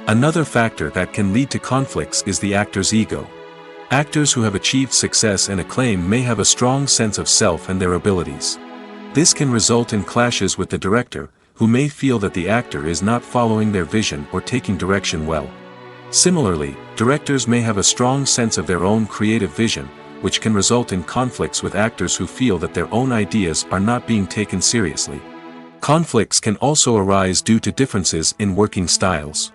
Another factor that can lead to conflicts is the actor's ego. Actors who have achieved success and acclaim may have a strong sense of self and their abilities. This can result in clashes with the director, who may feel that the actor is not following their vision or taking direction well. Similarly, directors may have a strong sense of their own creative vision, which can result in conflicts with actors who feel that their own ideas are not being taken seriously. Conflicts can also arise due to differences in working styles.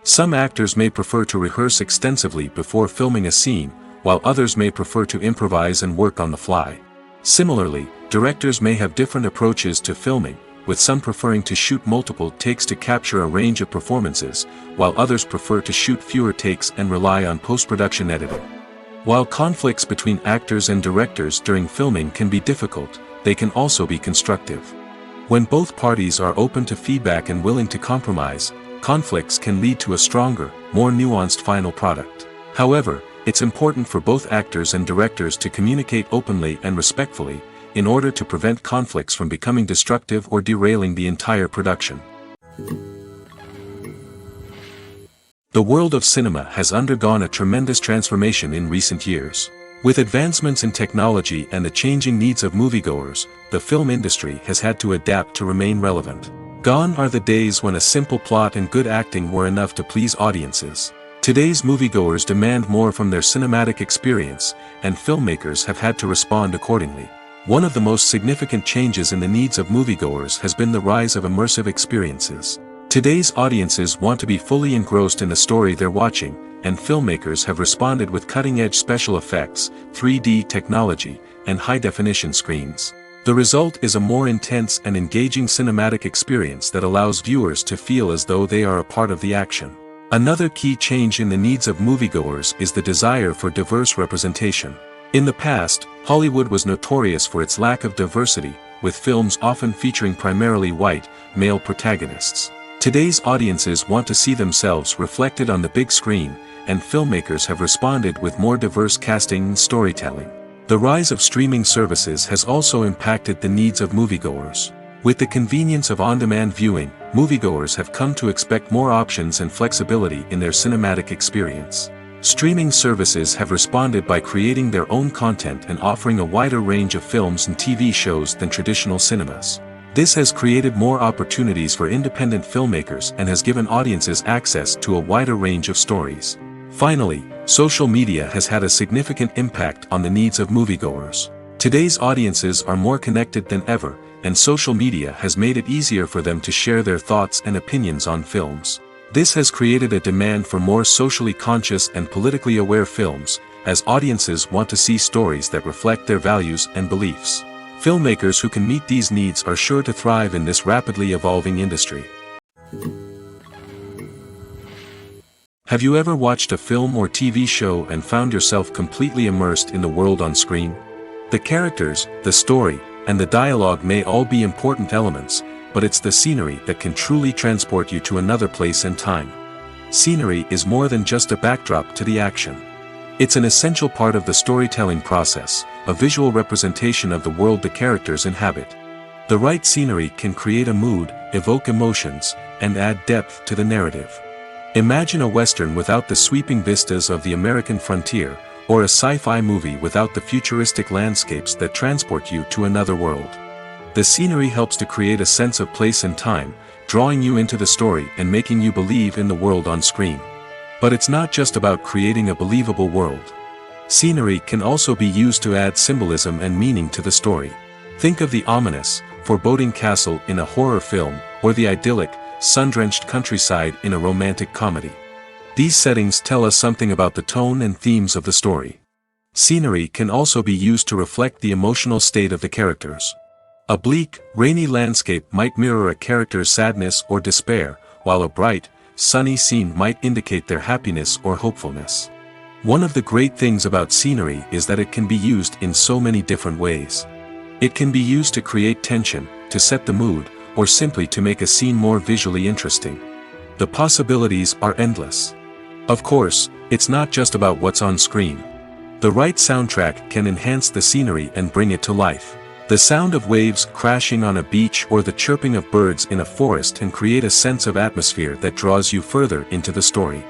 Some actors may prefer to rehearse extensively before filming a scene, while others may prefer to improvise and work on the fly. Similarly, directors may have different approaches to filming, with some preferring to shoot multiple takes to capture a range of performances, while others prefer to shoot fewer takes and rely on post-production editing. While conflicts between actors and directors during filming can be difficult, they can also be constructive. When both parties are open to feedback and willing to compromise, conflicts can lead to a stronger, more nuanced final product. However, it's important for both actors and directors to communicate openly and respectfully, in order to prevent conflicts from becoming destructive or derailing the entire production. The world of cinema has undergone a tremendous transformation in recent years. With advancements in technology and the changing needs of moviegoers, the film industry has had to adapt to remain relevant. Gone are the days when a simple plot and good acting were enough to please audiences. Today's moviegoers demand more from their cinematic experience, and filmmakers have had to respond accordingly. One of the most significant changes in the needs of moviegoers has been the rise of immersive experiences. Today's audiences want to be fully engrossed in the story they're watching, and filmmakers have responded with cutting-edge special effects, 3D technology, and high-definition screens. The result is a more intense and engaging cinematic experience that allows viewers to feel as though they are a part of the action. Another key change in the needs of moviegoers is the desire for diverse representation. In the past, Hollywood was notorious for its lack of diversity, with films often featuring primarily white, male protagonists. Today's audiences want to see themselves reflected on the big screen, and filmmakers have responded with more diverse casting and storytelling. The rise of streaming services has also impacted the needs of moviegoers. With the convenience of on-demand viewing, moviegoers have come to expect more options and flexibility in their cinematic experience. Streaming services have responded by creating their own content and offering a wider range of films and TV shows than traditional cinemas. This has created more opportunities for independent filmmakers and has given audiences access to a wider range of stories. Finally, social media has had a significant impact on the needs of moviegoers. Today's audiences are more connected than ever, and social media has made it easier for them to share their thoughts and opinions on films. This has created a demand for more socially conscious and politically aware films, as audiences want to see stories that reflect their values and beliefs. Filmmakers who can meet these needs are sure to thrive in this rapidly evolving industry. Have you ever watched a film or TV show and found yourself completely immersed in the world on screen? The characters, the story, and the dialogue may all be important elements, but it's the scenery that can truly transport you to another place and time. Scenery is more than just a backdrop to the action. It's an essential part of the storytelling process, a visual representation of the world the characters inhabit. The right scenery can create a mood, evoke emotions, and add depth to the narrative. Imagine a Western without the sweeping vistas of the American frontier, or a sci-fi movie without the futuristic landscapes that transport you to another world. The scenery helps to create a sense of place and time, drawing you into the story and making you believe in the world on screen. But it's not just about creating a believable world. Scenery can also be used to add symbolism and meaning to the story. Think of the ominous, foreboding castle in a horror film, or the idyllic, sun-drenched countryside in a romantic comedy. These settings tell us something about the tone and themes of the story. Scenery can also be used to reflect the emotional state of the characters. A bleak, rainy landscape might mirror a character's sadness or despair, while a bright, sunny scene might indicate their happiness or hopefulness. One of the great things about scenery is that it can be used in so many different ways. It can be used to create tension, to set the mood, or simply to make a scene more visually interesting. The possibilities are endless. Of course, it's not just about what's on screen. The right soundtrack can enhance the scenery and bring it to life. The sound of waves crashing on a beach or the chirping of birds in a forest can create a sense of atmosphere that draws you further into the story.